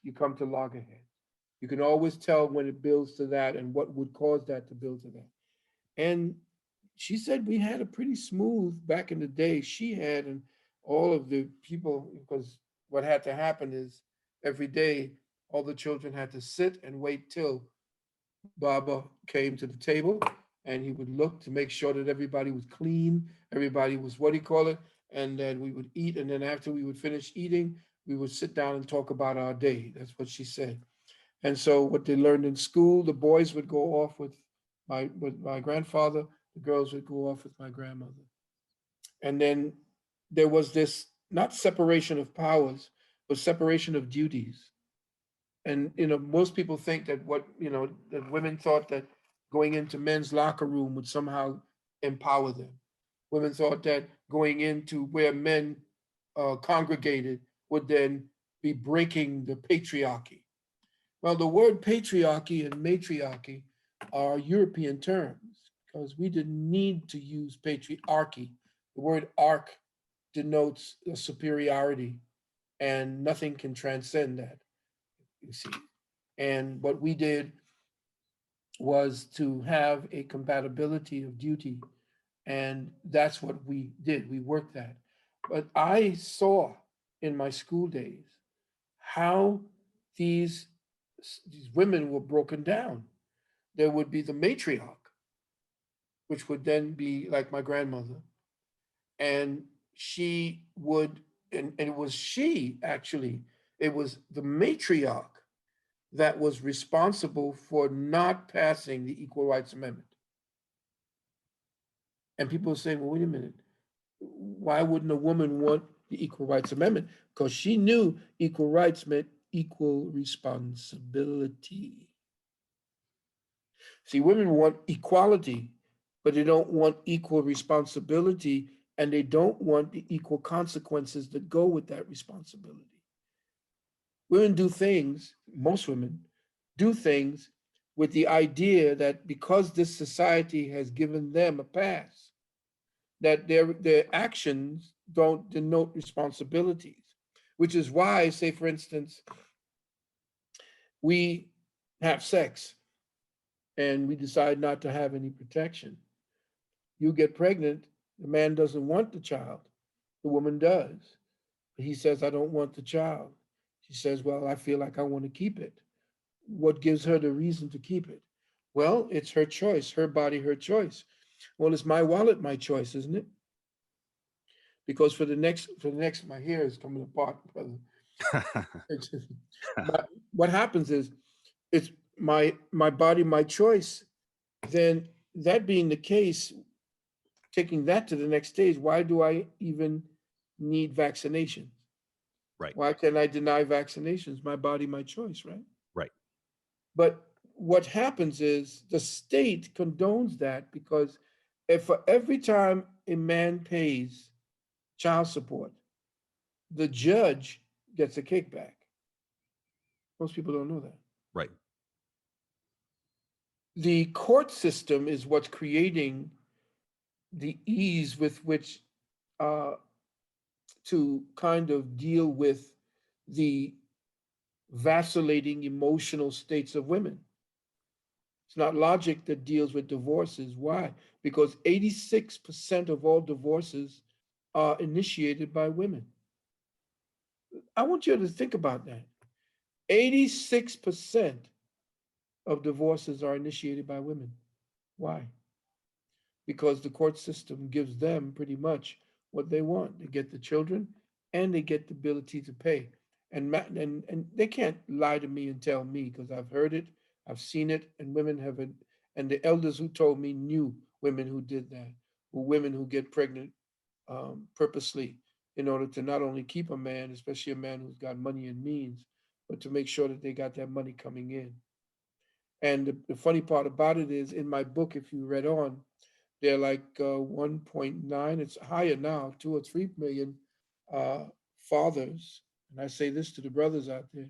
you come to loggerheads. You can always tell when it builds to that and what would cause that to build to that. And she said we had a pretty smooth back in the day. She had, and all of the people, because what had to happen is every day all the children had to sit and wait till Baba came to the table, and he would look to make sure that everybody was clean, everybody was, what do you call it? And then we would eat, and then after we would finish eating, we would sit down and talk about our day. That's what she said. And so what they learned in school, the boys would go off with my grandfather, the girls would go off with my grandmother. And then there was this not separation of powers, but separation of duties. And most people think that that women thought that going into men's locker room would somehow empower them. Women thought that going into where men congregated would then be breaking the patriarchy. Well, the word patriarchy and matriarchy are European terms because we didn't need to use patriarchy. The word arc denotes a superiority, and nothing can transcend that, you see. And what we did was to have a compatibility of duty, and that's what we did. We worked that. But I saw in my school days how these these women were broken down. There would be the matriarch, which would then be like my grandmother, and she would, and it was she actually, it was the matriarch that was responsible for not passing the Equal Rights Amendment. And people say, well, wait a minute, why wouldn't a woman want the Equal Rights Amendment? Because she knew equal rights meant equal responsibility. See, women want equality, but they don't want equal responsibility, and they don't want the equal consequences that go with that responsibility. Women do things, most women do things with the idea that because this society has given them a pass, that their actions don't denote responsibilities, which is why, say, for instance, we have sex and we decide not to have any protection. You get pregnant, the man doesn't want the child, the woman does. He says, I don't want the child. She says, well, I feel like I want to keep it. What gives her the reason to keep it? Well, it's her choice, her body, her choice. Well, it's my wallet, my choice, isn't it? Because for the next, my hair is coming apart, brother. What happens is, it's my body, my choice. Then that being the case, taking that to the next stage, why do I even need vaccination? Right. Why can I deny vaccinations? My body, my choice, right? Right. But what happens is the state condones that because if for every time a man pays child support, the judge gets a kickback. Most people don't know that. Right. The court system is what's creating the ease with which uh, to kind of deal with the vacillating emotional states of women. It's not logic that deals with divorces. Why? Because 86% of all divorces are initiated by women. I want you to think about that. 86% of divorces are initiated by women. Why? Because the court system gives them pretty much what they want. They get the children and they get the ability to pay. And they can't lie to me and tell me because I've heard it, I've seen it, and women have it. And the elders who told me knew women who did that, were women who get pregnant purposely in order to not only keep a man, especially a man who's got money and means, but to make sure that they got that money coming in. And the funny part about it is, in my book, if you read on, they're like 1.9, it's higher now, 2 or 3 million fathers. And I say this to the brothers out there,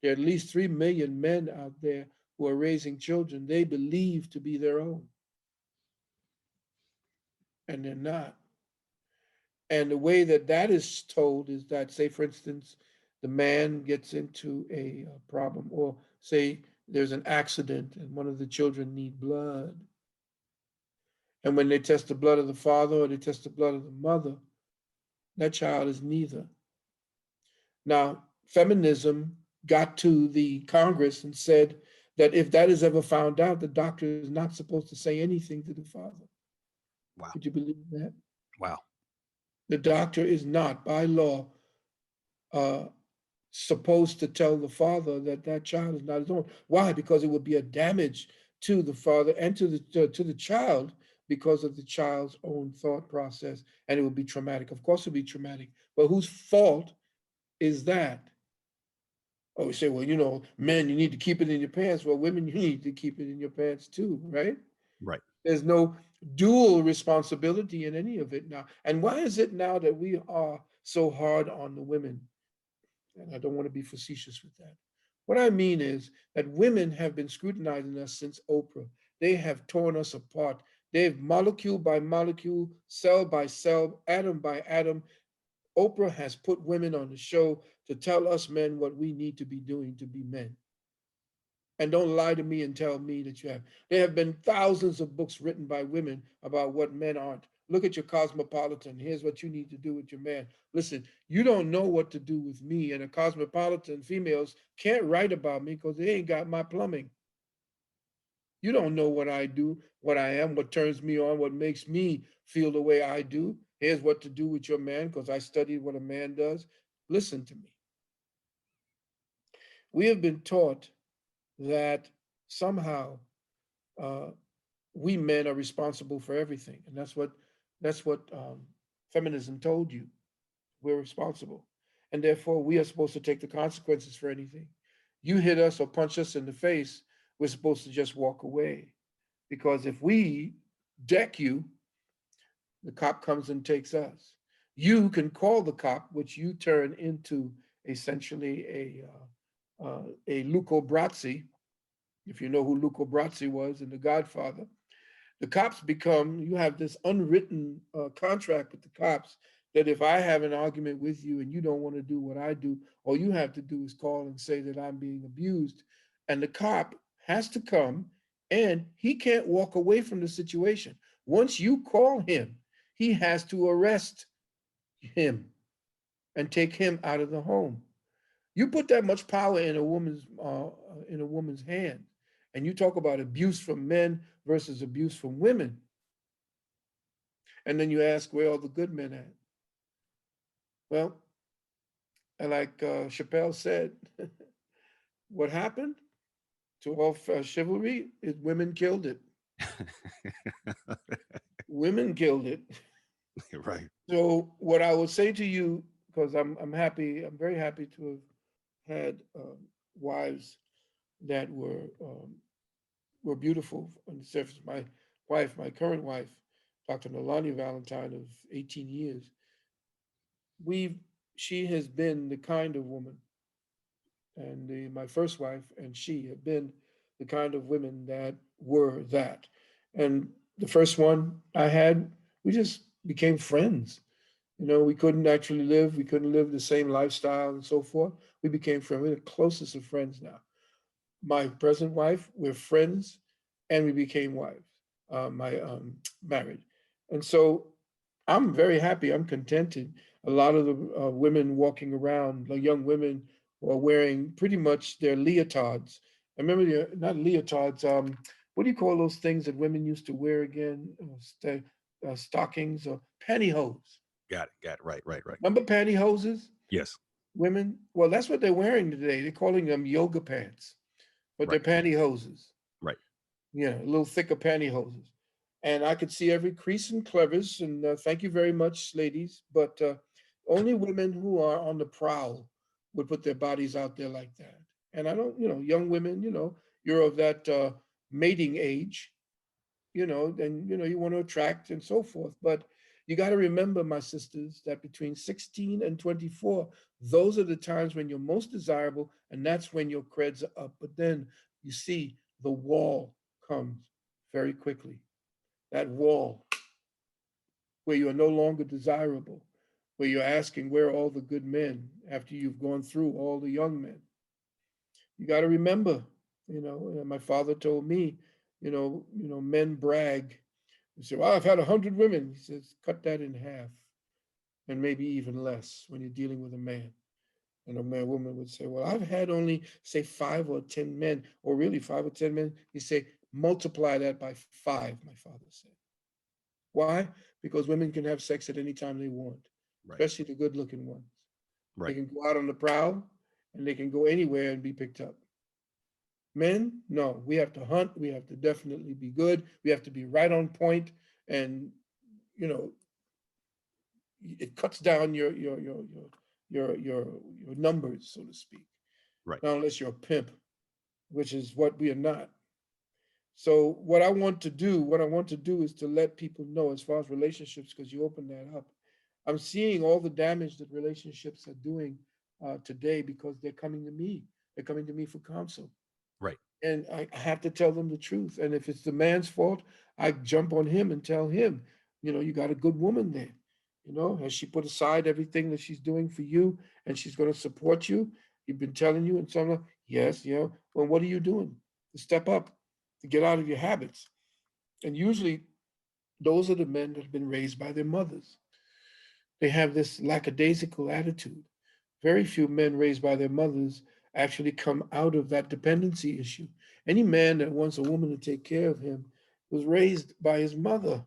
there are at least 3 million men out there who are raising children they believe to be their own, and they're not. And the way that that is told is that, say, for instance, the man gets into a problem, or say there's an accident and one of the children need blood. And when they test the blood of the father or they test the blood of the mother, that child is neither. Now, feminism got to the Congress and said that if that is ever found out, the doctor is not supposed to say anything to the father. Wow. Could you believe that? Wow. The doctor is not, by law, uh, supposed to tell the father that that child is not his own. Why? Because it would be a damage to the father and to the child because of the child's own thought process, and it would be traumatic. Of course, it would be traumatic. But whose fault is that? Oh, we say, well, men, you need to keep it in your pants. Well, women, you need to keep it in your pants too, right? Right. There's no dual responsibility in any of it now. And why is it now that we are so hard on the women? And I don't want to be facetious with that. What I mean is that women have been scrutinizing us since Oprah. They have torn us apart. They've molecule by molecule, cell by cell, atom by atom. Oprah has put women on the show to tell us men what we need to be doing to be men. And don't lie to me and tell me that you have. There have been thousands of books written by women about what men aren't. Look at your Cosmopolitan. Here's what you need to do with your man. Listen, you don't know what to do with me, and a Cosmopolitan females can't write about me because they ain't got my plumbing. You don't know what I do, what I am, what turns me on, what makes me feel the way I do. Here's what to do with your man because I studied what a man does. Listen to me. We have been taught that somehow uh, we men are responsible for everything, and that's what feminism told you. We're responsible, and therefore we are supposed to take the consequences for anything. You hit us or punch us in the face, we're supposed to just walk away, because if we deck you, the cop comes and takes us. You can call the cop, which you turn into essentially a Luco Brasi, if you know who Luco Brasi was in The Godfather. The cops become, you have this unwritten contract with the cops that if I have an argument with you and you don't want to do what I do, all you have to do is call and say that I'm being abused. And the cop has to come, and he can't walk away from the situation. Once you call him, he has to arrest him and take him out of the home. You put that much power in a woman's hand, and you talk about abuse from men versus abuse from women, and then you ask where all the good men at. Well, and like Chappelle said, what happened to all chivalry is women killed it. Women killed it. Right. So what I would say to you, because I'm happy, I'm very happy to have had wives that were beautiful on the surface. My wife, my current wife, Dr. Nalani Valentine of 18 years, we she has been the kind of woman, and my first wife and she have been the kind of women that were that. And the first one I had, we just became friends. We couldn't live the same lifestyle and so forth. We became friends. We're the closest of friends now. My present wife, we're friends, and we became wives. My married, and so I'm very happy. I'm contented. A lot of the women walking around, the young women, are wearing pretty much their leotards. I remember not leotards. What do you call those things that women used to wear again? Stockings or pantyhose. Got it. Got it. Right. Right. Right. Remember pantyhoses? Yes. Women. Well, that's what they're wearing today. They're calling them yoga pants, but they're Right. pantyhoses. Right. Yeah, a little thicker pantyhoses. And I could see every crease and clevis. And thank you very much, ladies. But only women who are on the prowl would put their bodies out there like that. And I don't, young women, you're of that mating age, and you want to attract and so forth. But you got to remember, my sisters, that between 16 and 24, those are the times when you're most desirable, and that's when your creds are up. But then you see the wall comes very quickly. That wall where you are no longer desirable, where you're asking where are all the good men after you've gone through all the young men. You got to remember, my father told me, men brag. He said, "Well, I've had 100 women." He says, "Cut that in half, and maybe even less when you're dealing with a man." And a man, woman would say, well, I've had only, say, 5 or 10 men, or really 5 or 10 men. You say, multiply that by five, my father said. Why? Because women can have sex at any time they want, Right. especially the good looking ones. They Right. can go out on the prowl and they can go anywhere and be picked up. Men, no, we have to hunt. We have to definitely be good. We have to be right on point, and you know, it cuts down your numbers, so to speak. Right. Not unless you're a pimp, which is what we are not. So what I want to do is to let people know as far as relationships, because you open that up. I'm seeing all the damage that relationships are doing today because they're coming to me. They're coming to me for counsel. Right. And I have to tell them the truth. And if it's the man's fault, I jump on him and tell him, you got a good woman there. Has she put aside everything that she's doing for you and she's going to support you? You've been telling you, and so on. Yes, well, what are you doing to step up, to get out of your habits? And usually those are the men that have been raised by their mothers. They have this lackadaisical attitude. Very few men raised by their mothers actually come out of that dependency issue. Any man that wants a woman to take care of him was raised by his mother,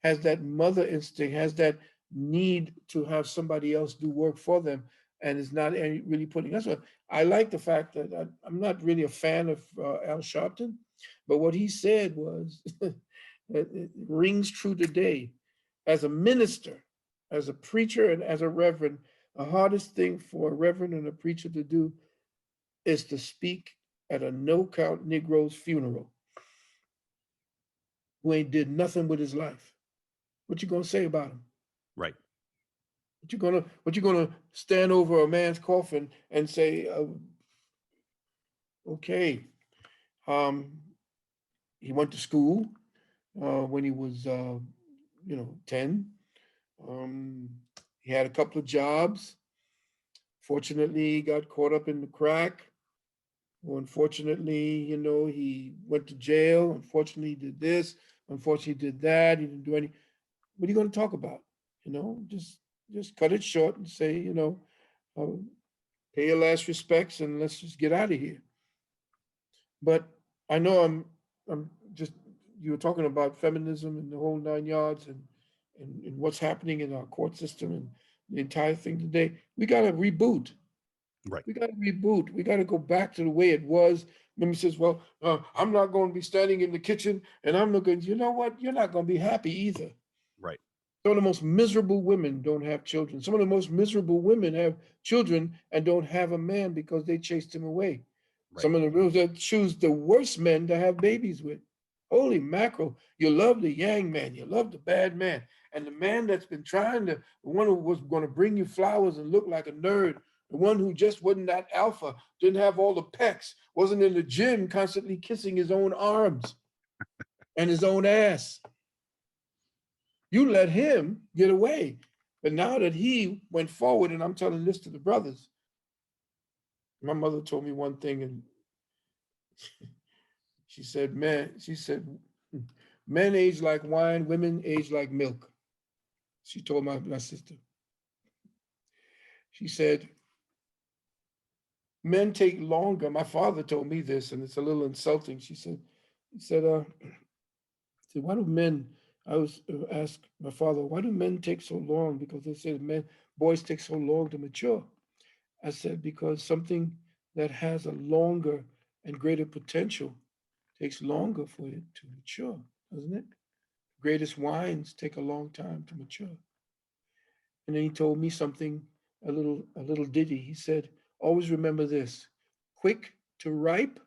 has that mother instinct, has that need to have somebody else do work for them, and is not really putting. That's what I like, the fact that I'm not really a fan of Al Sharpton, but what he said was it rings true today. As a minister, as a preacher, and as a reverend, the hardest thing for a reverend and a preacher to do is to speak at a no-count Negro's funeral who ain't did nothing with his life. What you gonna say about him? Right. What you gonna stand over a man's coffin and say, okay, um, he went to school when he was 10. Um, he had a couple of jobs. Fortunately, he got caught up in the crack. Well, unfortunately, he went to jail. Unfortunately, he did this. Unfortunately, he did that. He didn't do any. What are you going to talk about? Just cut it short and say, uh, pay your last respects and let's just get out of here. But I know I'm just you were talking about feminism and the whole 9 yards, and what's happening in our court system and the entire thing today. We got to reboot. Right. We got to reboot. We got to go back to the way it was. Mimi says, well, I'm not going to be standing in the kitchen and I'm not going, you know what? You're not going to be happy either. Right. Some of the most miserable women don't have children. Some of the most miserable women have children and don't have a man because they chased him away. Right. Some of the girls that choose the worst men to have babies with. Holy mackerel. You love the yang man. You love the bad man. And the man that's been the one who was going to bring you flowers and look like a nerd, the one who just wasn't that alpha, didn't have all the pecs, wasn't in the gym constantly kissing his own arms and his own ass. You let him get away. But now that he went forward, and I'm telling this to the brothers, my mother told me one thing, and she said, men age like wine, women age like milk. She told my sister. She said, men take longer. My father told me this, and it's a little insulting. He said, why do men, I was asked my father, why do men take so long? Because they said boys take so long to mature. I said, because something that has a longer and greater potential takes longer for it to mature, doesn't it? Greatest wines take a long time to mature. And then he told me something, a little ditty. He said, always remember this: quick to ripe,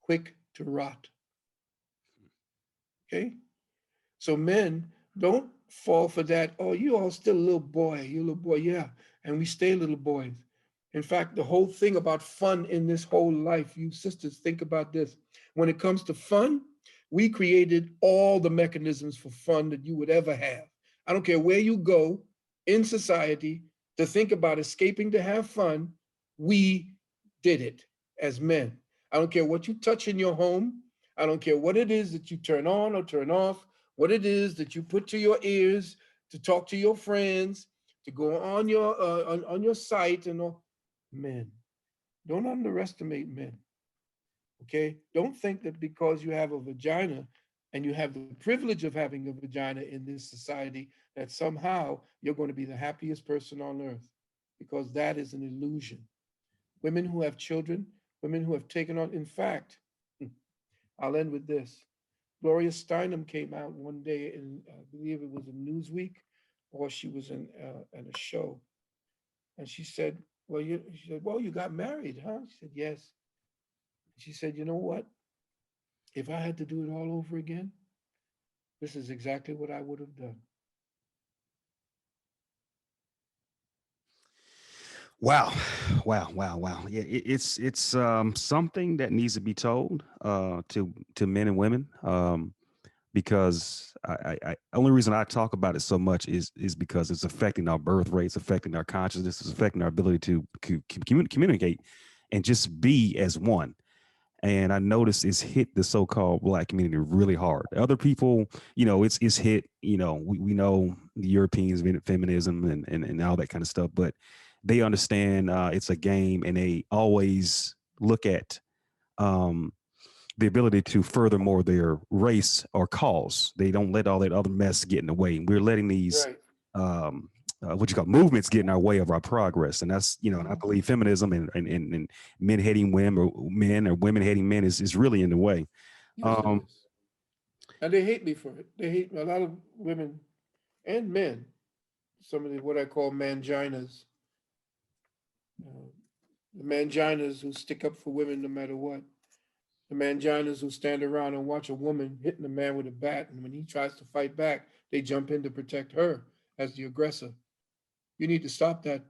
quick to rot. Okay? So men, don't fall for that. Oh, you all still a little boy. You a little boy, yeah. And we stay little boys. In fact, the whole thing about fun in this whole life, you sisters, think about this. When it comes to fun, we created all the mechanisms for fun that you would ever have. I don't care where you go in society to think about escaping to have fun. We did it as men. I don't care what you touch in your home. I don't care what it is that you turn on or turn off, what it is that you put to your ears to talk to your friends, to go on your site and all. men. Don't underestimate men. Okay? Don't think that because you have a vagina and you have the privilege of having a vagina in this society, that somehow you're going to be the happiest person on earth, because that is an illusion. Women who have children, women who have taken on, in fact, I'll end with this. Gloria Steinem came out one day, and I believe it was in Newsweek, or she was in a show, and she said, she said, well, you got married, huh? She said, yes. She said, you know what? If I had to do it all over again, this is exactly what I would have done. Wow, wow. Yeah, it's something that needs to be told to men and women, because only reason I talk about it so much is because it's affecting our birth rates, affecting our consciousness, it's affecting our ability to communicate and just be as one. And I noticed it's hit the so-called Black community really hard. Other people, it's hit. We know the Europeans, feminism, and all that kind of stuff, but they understand it's a game, and they always look at um, the ability to furthermore their race or cause. They don't let all that other mess get in the way. We're letting these Right. um, what you call movements get in our way of our progress, and that's and I Mhm. believe feminism and men hating women or women hating men is really in the way. Yes, it Um, is. And they hate me for it. They hate a lot of women and men. Some of the what I call manginas. Uh, the manginas who stick up for women no matter what. The manginas who stand around and watch a woman hitting a man with a bat, and when he tries to fight back, they jump in to protect her as the aggressor. You need to stop that,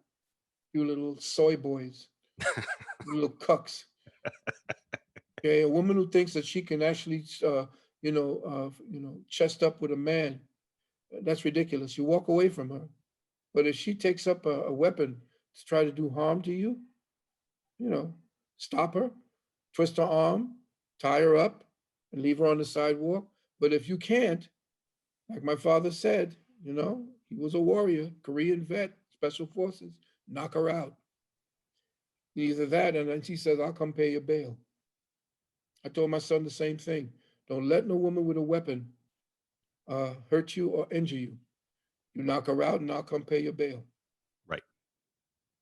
you little soy boys, you little cucks. Okay, a woman who thinks that she can actually, chest up with a man, that's ridiculous. You walk away from her. But if she takes up a weapon to try to do harm to you, you know, stop her, twist her arm, tie her up, and leave her on the sidewalk. But if you can't, like my father said, he was a warrior, Korean vet, special forces, knock her out. Either that, and then she says, I'll come pay your bail. I told my son the same thing. Don't let no woman with a weapon hurt you or injure you. You knock her out, and I'll come pay your bail. right,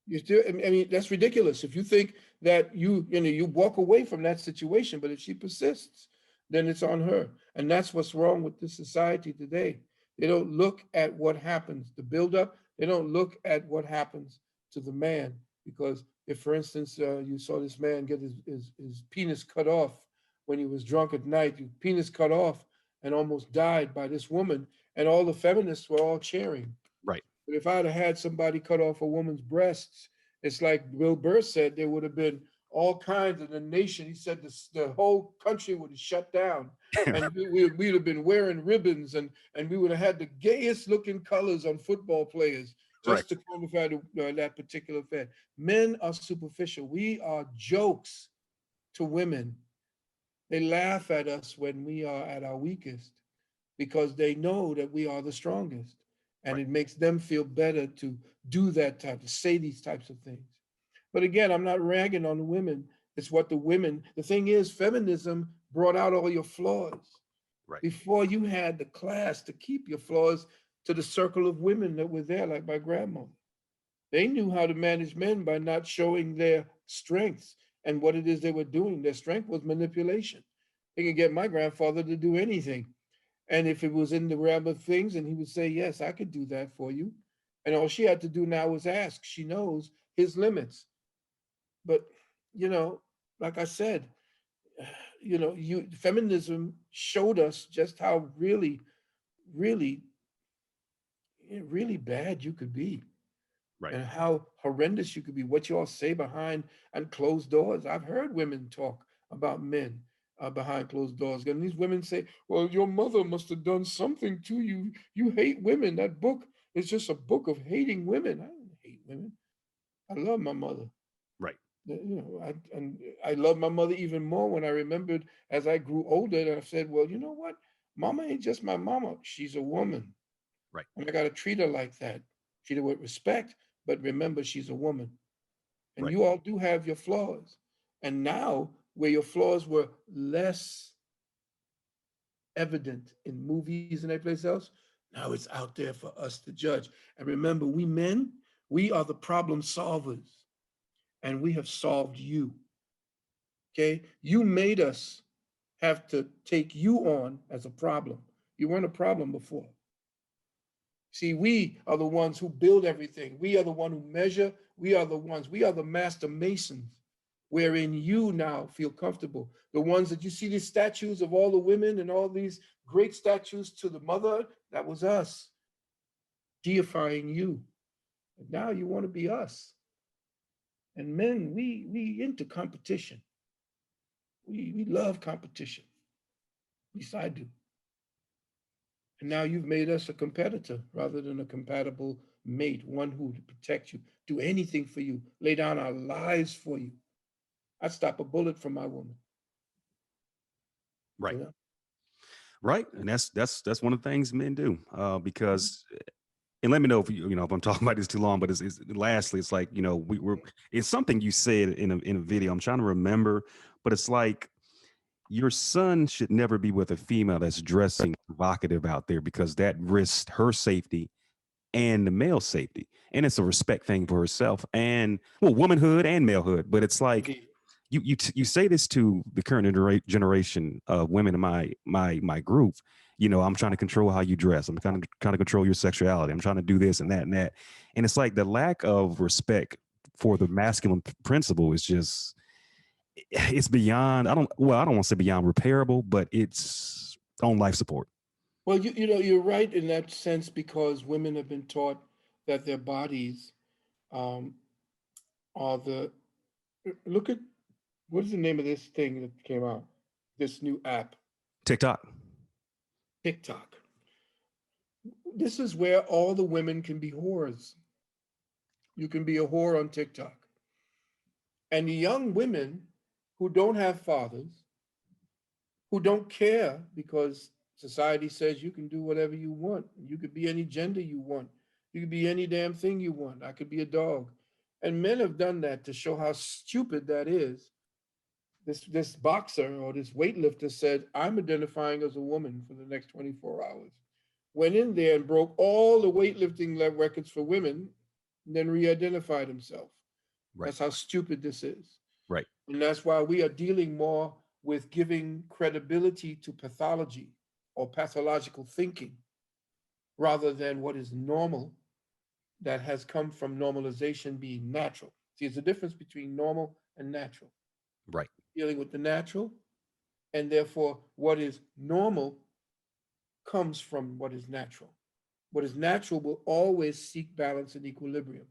You still, I mean, that's ridiculous. If you think that you walk away from that situation, but if she persists, then it's on her. And that's what's wrong with this society today. They don't look at what happens, the buildup. They don't look at what happens to the man. Because if, for instance, you saw this man get his penis cut off when he was drunk at night, his penis cut off and almost died by this woman, and all the feminists were all cheering. right, But if I'd have had somebody cut off a woman's breasts, it's like Bill Burr said, there would have been all kinds of the nation. He said the whole country would have shut down, and we'd have been wearing ribbons, and we would have had the gayest looking colors on football players right, just to qualify that particular fact. Men are superficial. We are jokes to women. They laugh at us when we are at our weakest because they know that we are the strongest. And right, it makes them feel better to do that type, to say these types of things. But again, I'm not ragging on the women. It's what the thing is, feminism brought out all your flaws. right, Before you had the class to keep your flaws to the circle of women that were there, like my grandmother. They knew how to manage men by not showing their strengths and what it is they were doing. Their strength was manipulation. They could get my grandfather to do anything. And if it was in the realm of things, and he would say, yes, I could do that for you. And all she had to do now was ask. She knows his limits. But, you know, like I said, feminism showed us just how really, really bad you could be right. and how horrendous you could be, what you all say behind and closed doors. I've heard women talk about men behind closed doors. And these women say, well, your mother must have done something to you. You hate women. That book is just a book of hating women. I don't hate women. I love my mother. Right. And I love my mother even more when I remembered as I grew older and I said, well, you know what? Mama ain't just my mama. She's a woman. Right. And I got to treat her like that. Treat her with respect, but remember, she's a woman. And Right. you all do have your flaws. And now, where your flaws were less evident in movies and every place else, now it's out there for us to judge. And remember, we men, we are the problem solvers, and we have solved you. Okay? You made us have to take you on as a problem. You weren't a problem before. See, we are the ones who build everything. We are the one who measure. We are the master masons, wherein you now feel comfortable. The ones that you see these statues of all the women and all these great statues to the mother, that was us deifying you. And now you want to be us. And men, we into competition. We love competition. At least I do. And now you've made us a competitor rather than a compatible mate, one who would protect you, do anything for you, lay down our lives for you. I'd stop a bullet for my woman, Right. you know? Right. And that's one of the things men do. Because and let me know if you know if I'm talking about this too long, but it's lastly, it's like, you know, we're it's something you said in a video. I'm trying to remember, but it's like your son should never be with a female that's dressing provocative out there because that risks her safety and the male safety. And it's a respect thing for herself and well, womanhood and malehood. But it's like Indeed. you say this to the current generation of women in my group. You know, I'm trying to control how you dress. I'm trying to control your sexuality. I'm trying to do this and that and that. And it's like the lack of respect for the masculine principle is just it's beyond. I don't want to say beyond repairable, but it's on life support. Well, you know, you're right in that sense because women have been taught that their bodies um, are the. Look at what is the name of this thing that came out? This new app, TikTok. TikTok. This is where all the women can be whores. You can be a whore on TikTok. And the young women who don't have fathers, who don't care because society says you can do whatever you want. You could be any gender you want. You could be any damn thing you want. I could be a dog. And men have done that to show how stupid that is. This boxer or this weightlifter said, I'm identifying as a woman for the next 24 hours. Went in there and broke all the weightlifting records for women, and then re-identified himself. Right. That's how stupid this is. Right. And that's why we are dealing more with giving credibility to pathology or pathological thinking rather than what is normal that has come from normalization being natural. See, there's a difference between normal and natural. Right. Dealing with the natural, and therefore what is normal comes from what is natural. What is natural will always seek balance and equilibrium.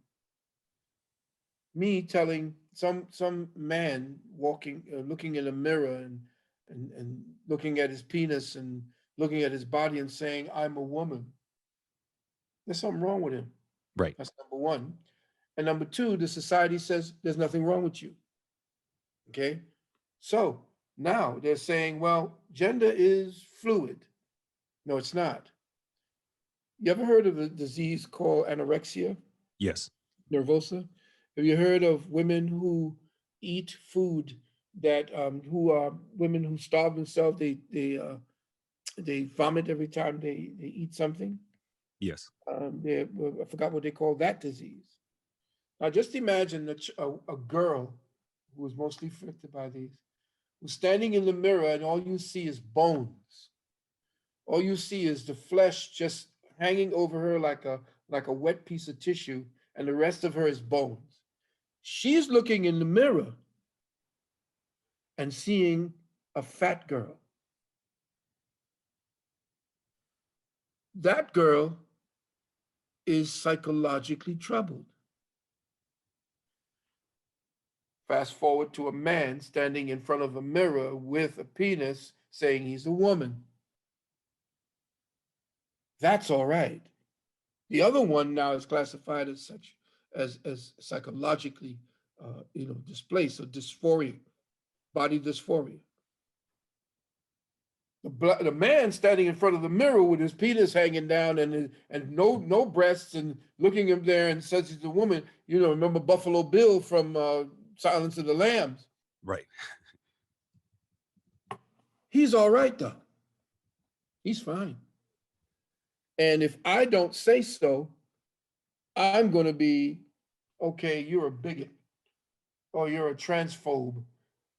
Me telling some man walking, looking in a mirror and looking at his penis and looking at his body and saying, "I'm a woman." There's something wrong with him. Right. That's number one. And number two, the society says there's nothing wrong with you. Okay, so now they're saying, well, gender is fluid. No, it's not. You ever heard of a disease called anorexia Yes. nervosa? Have you heard of women who eat food that who are women who starve themselves? They vomit every time they eat something. Yes. I forgot what they call that disease. Now, just imagine a girl who is mostly affected by these, who's standing in the mirror and all you see is bones. All you see is the flesh just hanging over her like a wet piece of tissue, and the rest of her is bones. She's looking in the mirror and seeing a fat girl. That girl is psychologically troubled. Fast forward to a man standing in front of a mirror with a penis saying he's a woman. That's all right. The other one now is classified as such as psychologically displaced or dysphoria, body dysphoria. The man standing in front of the mirror with his penis hanging down and no breasts and looking him there and says he's a woman. You know, remember Buffalo Bill from Silence of the Lambs? Right. He's all right though. He's fine. And if I don't say so, I'm going to be, okay, you're a bigot or you're a transphobe.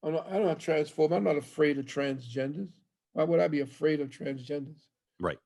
I'm not transphobe. I'm not afraid of transgenders. Why would I be afraid of transgenders? Right.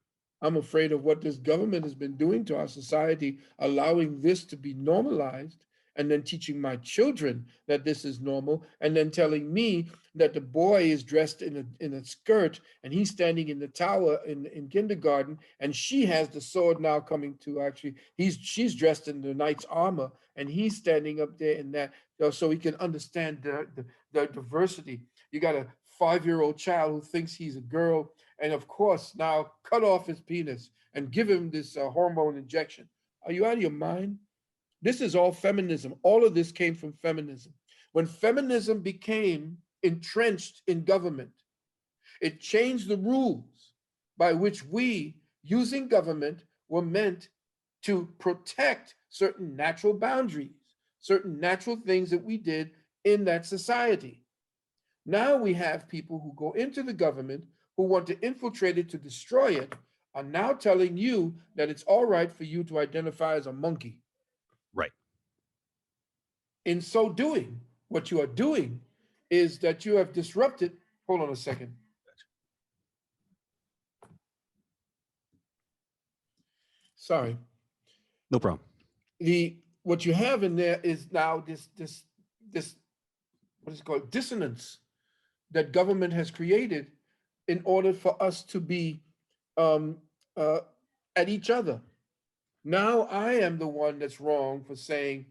I'm afraid of what this government has been doing to our society, allowing this to be normalized, and then teaching my children that this is normal, and then telling me that the boy is dressed in a skirt and he's standing in the tower in kindergarten, and she has the sword now coming to actually, she's dressed in the knight's armor, and he's standing up there in that, so he can understand the diversity. You got a 5-year-old child who thinks he's a girl, and of course now cut off his penis and give him this hormone injection. Are you out of your mind? This is all feminism. All of this came from feminism. When feminism became entrenched in government, it changed the rules by which we, using government, were meant to protect certain natural boundaries, certain natural things that we did in that society. Now we have people who go into the government who want to infiltrate it to destroy it, are now telling you that it's all right for you to identify as a monkey. Right. In so doing, what you are doing is that you have disrupted. Hold on a second. Sorry. No problem. What you have in there is now this what is it called, dissonance that government has created in order for us to be um, uh, at each other. Now I am the one that's wrong for saying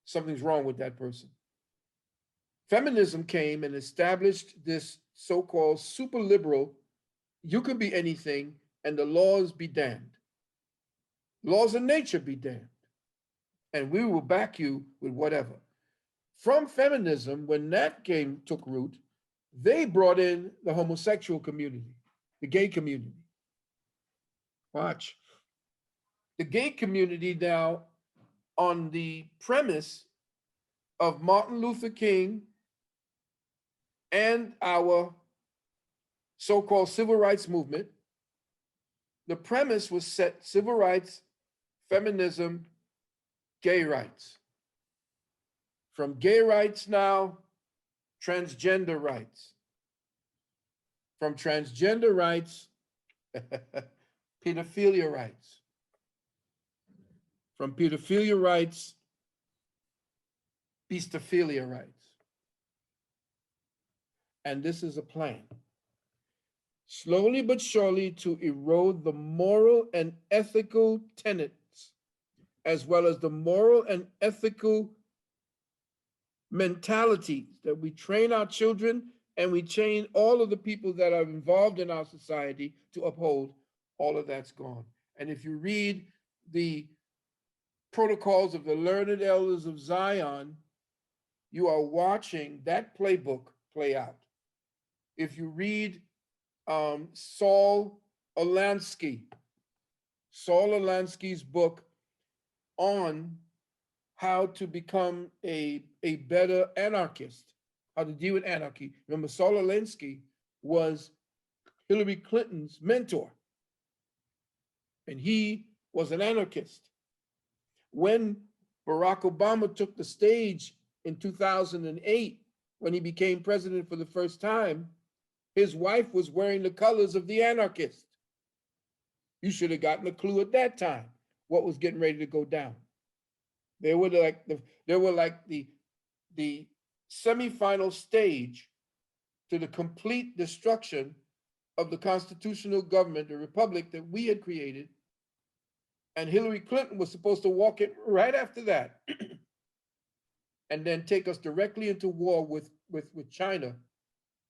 something's wrong with that person. Feminism came and established this so-called super liberal, you can be anything and the laws be damned. Laws of nature be damned. And we will back you with whatever. From feminism, when that game took root, they brought in the homosexual community, the gay community. Watch. The gay community now, on the premise of Martin Luther King and our so-called civil rights movement, the premise was set civil rights, feminism, gay rights. From gay rights now, transgender rights. From transgender rights, pedophilia rights. From pedophilia rights, beastophilia rights. And this is a plan, slowly but surely, to erode the moral and ethical tenets, as well as the moral and ethical mentalities that we train our children and we train all of the people that are involved in our society to uphold. All of that's gone. And if you read the protocols of the learned elders of Zion, you are watching that playbook play out. If you read Saul Alansky's book on how to become a better anarchist, how to deal with anarchy. Remember, Saul Alinsky was Hillary Clinton's mentor, and he was an anarchist. When Barack Obama took the stage in 2008, when he became president for the first time, his wife was wearing the colors of the anarchist. You should have gotten a clue at that time what was getting ready to go down. They were like the semifinal stage to the complete destruction of the constitutional government, the republic that we had created. And Hillary Clinton was supposed to walk it right after that and then take us directly into war with China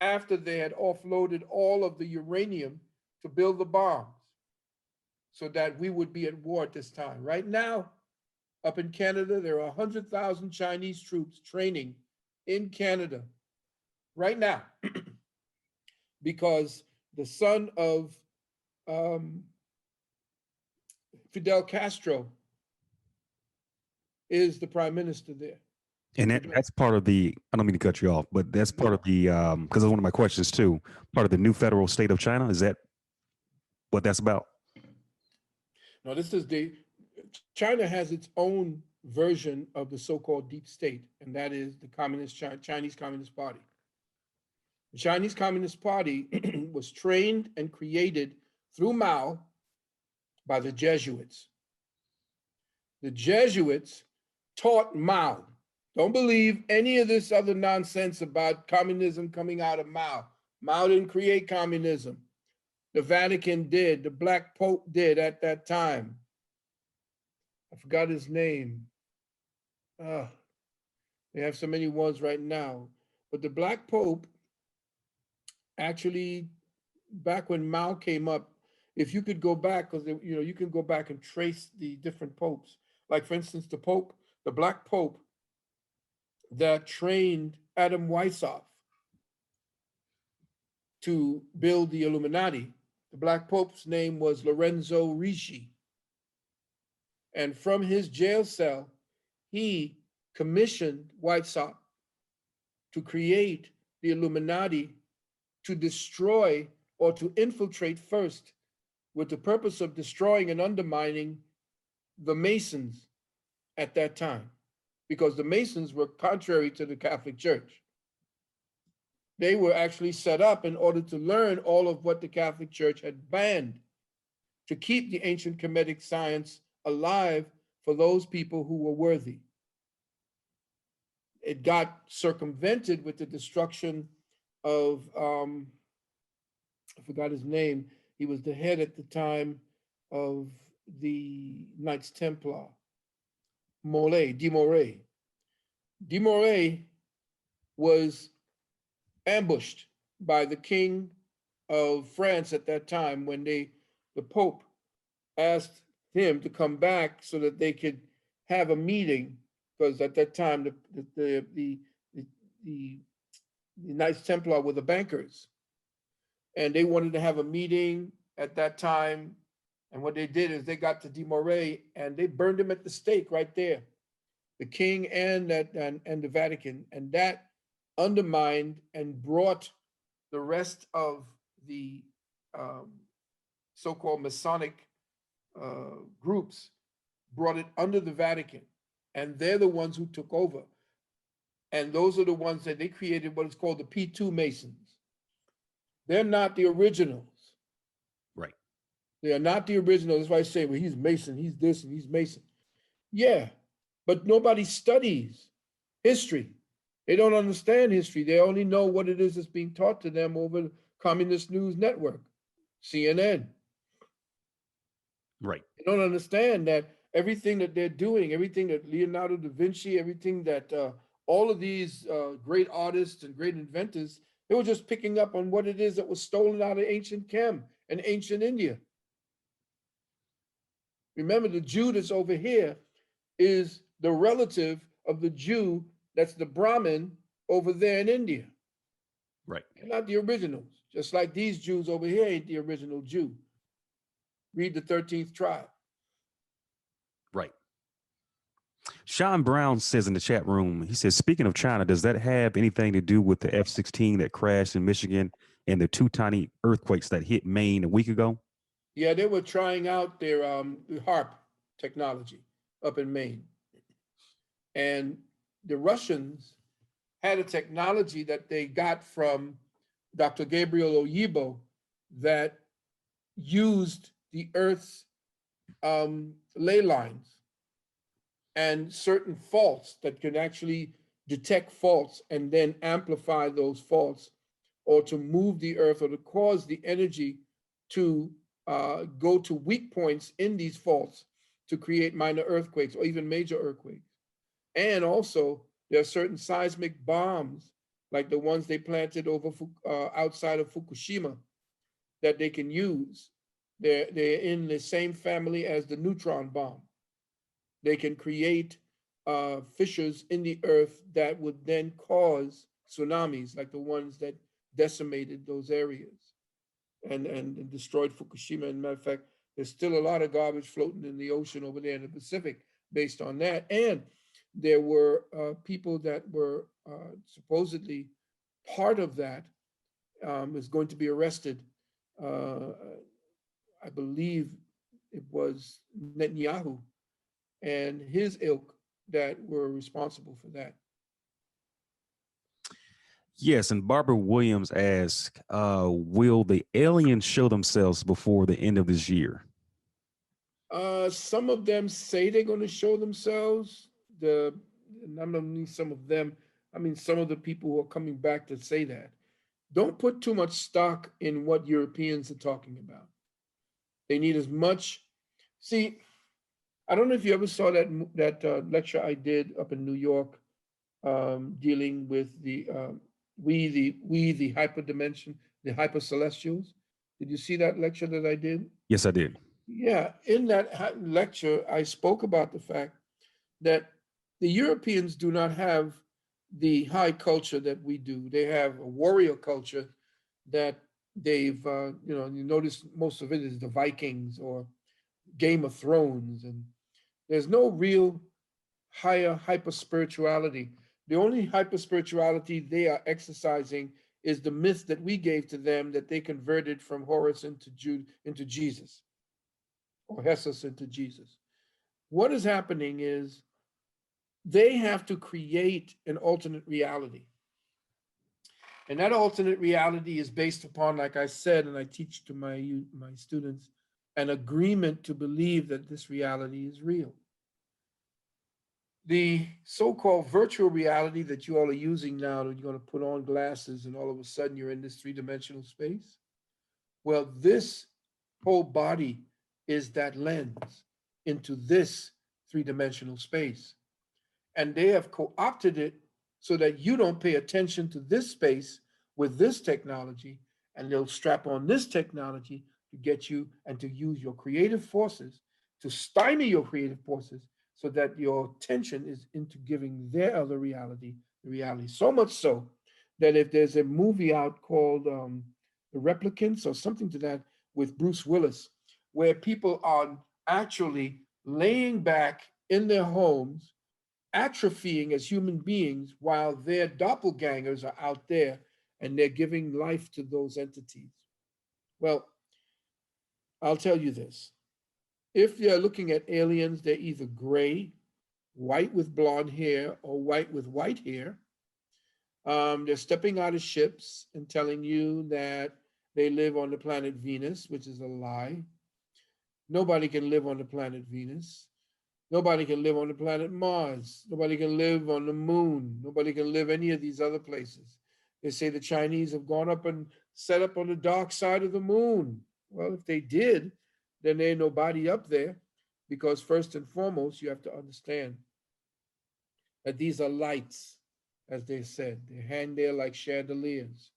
after they had offloaded all of the uranium to build the bombs so that we would be at war at this time. Right now, up in Canada, there are 100,000 Chinese troops training in Canada right now because the son of um, Fidel Castro, is the prime minister there. And Fidel. that's part of the, I don't mean to cut you off, but that's part No, of the, because that's one of my questions too, part of the new federal state of China. Is that what that's about? no, this is the, China has its own version of the so-called deep state, and that is the Chinese Communist Party. The Chinese Communist Party was trained and created through Mao by the Jesuits. The Jesuits taught Mao. Don't believe any of this other nonsense about communism coming out of Mao. Mao didn't create communism. The Vatican did. The Black Pope did at that time. I forgot his name. They have so many ones right now. But the Black Pope actually, back when Mao came up, if you could go back, because you can go back and trace the different popes. Like for instance, the Black Pope that trained Adam Weishaupt to build the Illuminati. The Black Pope's name was Lorenzo Ricci. And from his jail cell, he commissioned Weishaupt to create the Illuminati to destroy or to infiltrate first with the purpose of destroying and undermining the Masons at that time, because the Masons were contrary to the Catholic Church. They were actually set up in order to learn all of what the Catholic Church had banned, to keep the ancient Kemetic science alive for those people who were worthy. It got circumvented with the destruction of, I forgot his name. He was the head at the time of the Knights Templar, de Molay. De Molay was ambushed by the king of France at that time when the Pope asked him to come back so that they could have a meeting, because at that time the Knights Templar were the bankers, and they wanted to have a meeting at that time. And what they did is they got to De Molay and they burned him at the stake right there, the king and the Vatican, and that undermined and brought the rest of the so-called Masonic groups, brought it under the Vatican, and they're the ones who took over. And those are the ones that they created what is called the P2 Masons. They're not the originals. Right. They are not the originals. That's why I say, well, he's Mason, he's this, and he's Mason. Yeah, but nobody studies history. They don't understand history. They only know what it is that's being taught to them over the Communist News Network, CNN. Right. They don't understand that everything that they're doing, everything that Leonardo da Vinci, everything that all of these great artists and great inventors, they were just picking up on what it is that was stolen out of ancient Chem and ancient India. Remember, the Jew that's over here is the relative of the Jew that's the Brahmin over there in India. Right. They're not the originals, just like these Jews over here ain't the original Jew. Read the 13th tribe. Right. Sean Brown says in the chat room, he says, speaking of China, does that have anything to do with the F-16 that crashed in Michigan and the two tiny earthquakes that hit Maine a week ago? Yeah, they were trying out their HARP technology up in Maine. And the Russians had a technology that they got from Dr. Gabriel Oyibo that used the Earth's ley lines and certain faults that can actually detect faults and then amplify those faults, or to move the Earth or to cause the energy to go to weak points in these faults to create minor earthquakes or even major earthquakes. And also, there are certain seismic bombs, like the ones they planted over outside of Fukushima, that they can use. They're in the same family as the neutron bomb. They can create fissures in the earth that would then cause tsunamis, like the ones that decimated those areas. and destroyed Fukushima. And matter of fact, there's still a lot of garbage floating in the ocean over there in the Pacific based on that. And there were people that were supposedly part of that is going to be arrested. Uh, I believe it was Netanyahu and his ilk that were responsible for that. Yes, and Barbara Williams asked, will the aliens show themselves before the end of this year? Some of them say they're going to show themselves. And I don't mean some of them. I mean some of the people who are coming back to say that. Don't put too much stock in what Europeans are talking about. They need as much. See, I don't know if you ever saw that lecture I did up in New York, dealing with the hyperdimension, the hypercelestials. Did you see that lecture that I did? Yes, I did. Yeah, in that lecture, I spoke about the fact that the Europeans do not have the high culture that we do. They have a warrior culture that you notice most of it is the Vikings or Game of Thrones, and there's no real higher hyper spirituality. The only hyper spirituality they are exercising is the myth that we gave to them that they converted from Horus into Jesus, or Hessus into Jesus. What is happening is they have to create an alternate reality. And that alternate reality is based upon, like I said, and I teach to my students, an agreement to believe that this reality is real. The so-called virtual reality that you all are using now, that you're going to put on glasses and all of a sudden you're in this three-dimensional space. Well, this whole body is that lens into this three-dimensional space. And they have co-opted it so that you don't pay attention to this space with this technology, and they'll strap on this technology to get you and to use your creative forces to stymie your creative forces so that your attention is into giving their other reality the reality. So much so that if there's a movie out called The Replicants or something to that with Bruce Willis, where people are actually laying back in their homes, atrophying as human beings while their doppelgangers are out there and they're giving life to those entities. Well, I'll tell you this. If you're looking at aliens, they're either gray, white with blonde hair, or white with white hair. They're stepping out of ships and telling you that they live on the planet Venus, which is a lie. Nobody can live on the planet Venus. Nobody can live on the planet Mars. Nobody can live on the moon. Nobody can live any of these other places. They say the Chinese have gone up and set up on the dark side of the moon. Well, if they did, then there ain't nobody up there, because first and foremost, you have to understand that these are lights, as they said. They hang there like chandeliers.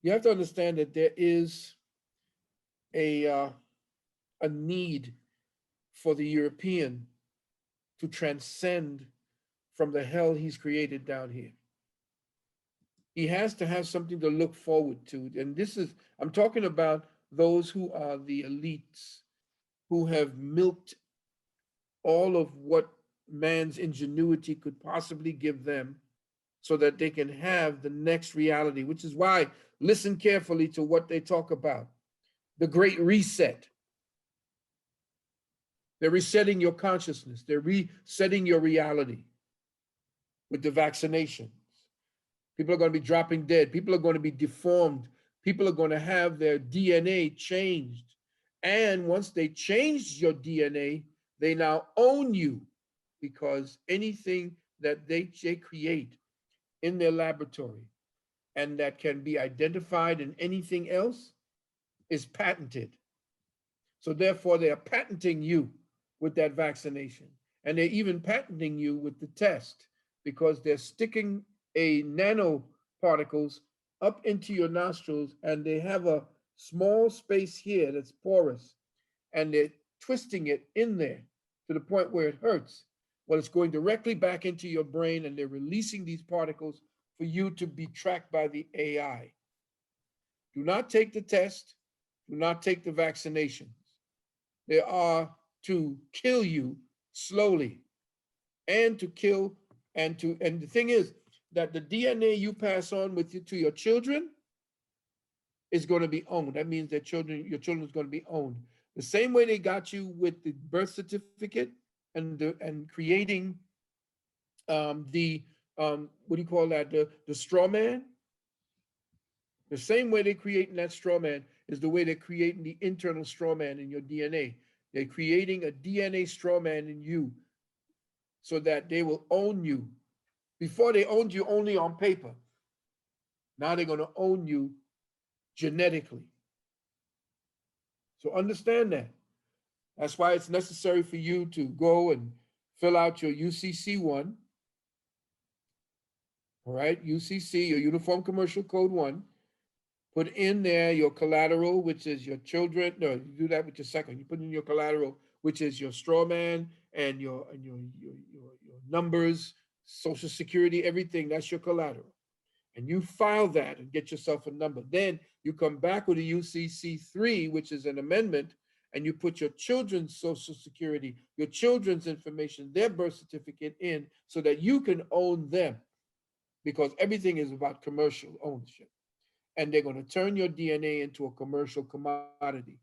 You have to understand that there is a, uh, a need for the European to transcend from the hell he's created down here. He has to have something to look forward to. And I'm talking about those who are the elites, who have milked all of what man's ingenuity could possibly give them so that they can have the next reality, which is why listen carefully to what they talk about. The Great Reset. They're resetting your consciousness. They're resetting your reality with the vaccinations. People are going to be dropping dead. People are going to be deformed. People are going to have their DNA changed. And once they change your DNA, they now own you, because anything that they create in their laboratory and that can be identified in anything else is patented. So therefore, they are patenting you with that vaccination. And they're even patenting you with the test, because they're sticking a nanoparticles up into your nostrils, and they have a small space here that's porous, and they're twisting it in there to the point where it hurts. Well, it's going directly back into your brain, and they're releasing these particles for you to be tracked by the AI. Do not take the test. Do not take the vaccinations. They are to kill you slowly and to kill and the thing is that the DNA you pass on with you to your children is going to be owned. That means that your children is going to be owned. The same way they got you with the birth certificate and creating the what do you call that the straw man. The same way they're creating that straw man is the way they're creating the internal straw man in your DNA. They're creating a DNA straw man in you so that they will own you. Before they owned you only on paper. Now they're going to own you genetically. So understand that. That's why it's necessary for you to go and fill out your UCC one, all right? UCC, your Uniform Commercial Code 1. Put in there your collateral, which is your children. No, you do that with your second. You put in your collateral, which is your straw man and your numbers, social security, everything. That's your collateral. And you file that and get yourself a number. Then you come back with a UCC3, which is an amendment, and you put your children's social security, your children's information, their birth certificate in so that you can own them because everything is about commercial ownership. And they're going to turn your DNA into a commercial commodity.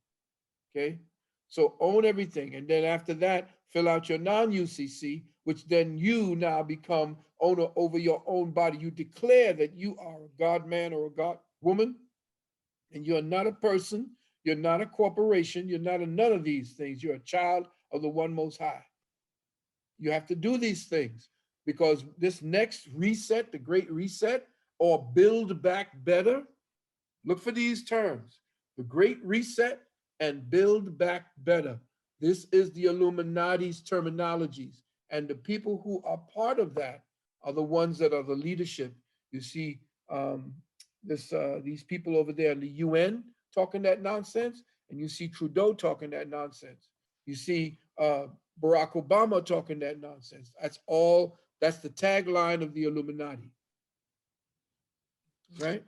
Okay? So own everything. And then after that, fill out your non UCC, which then you now become owner over your own body. You declare that you are a God man or a God woman, and you're not a person, you're not a corporation, you're not a none of these things. You're a child of the one most high. You have to do these things because this next reset, the great reset, or build back better, look for these terms: the Great Reset and Build Back Better. This is the Illuminati's terminologies. And the people who are part of that are the ones that are the leadership. You see these people over there in the UN talking that nonsense, and you see Trudeau talking that nonsense. You see Barack Obama talking that nonsense. That's the tagline of the Illuminati, right?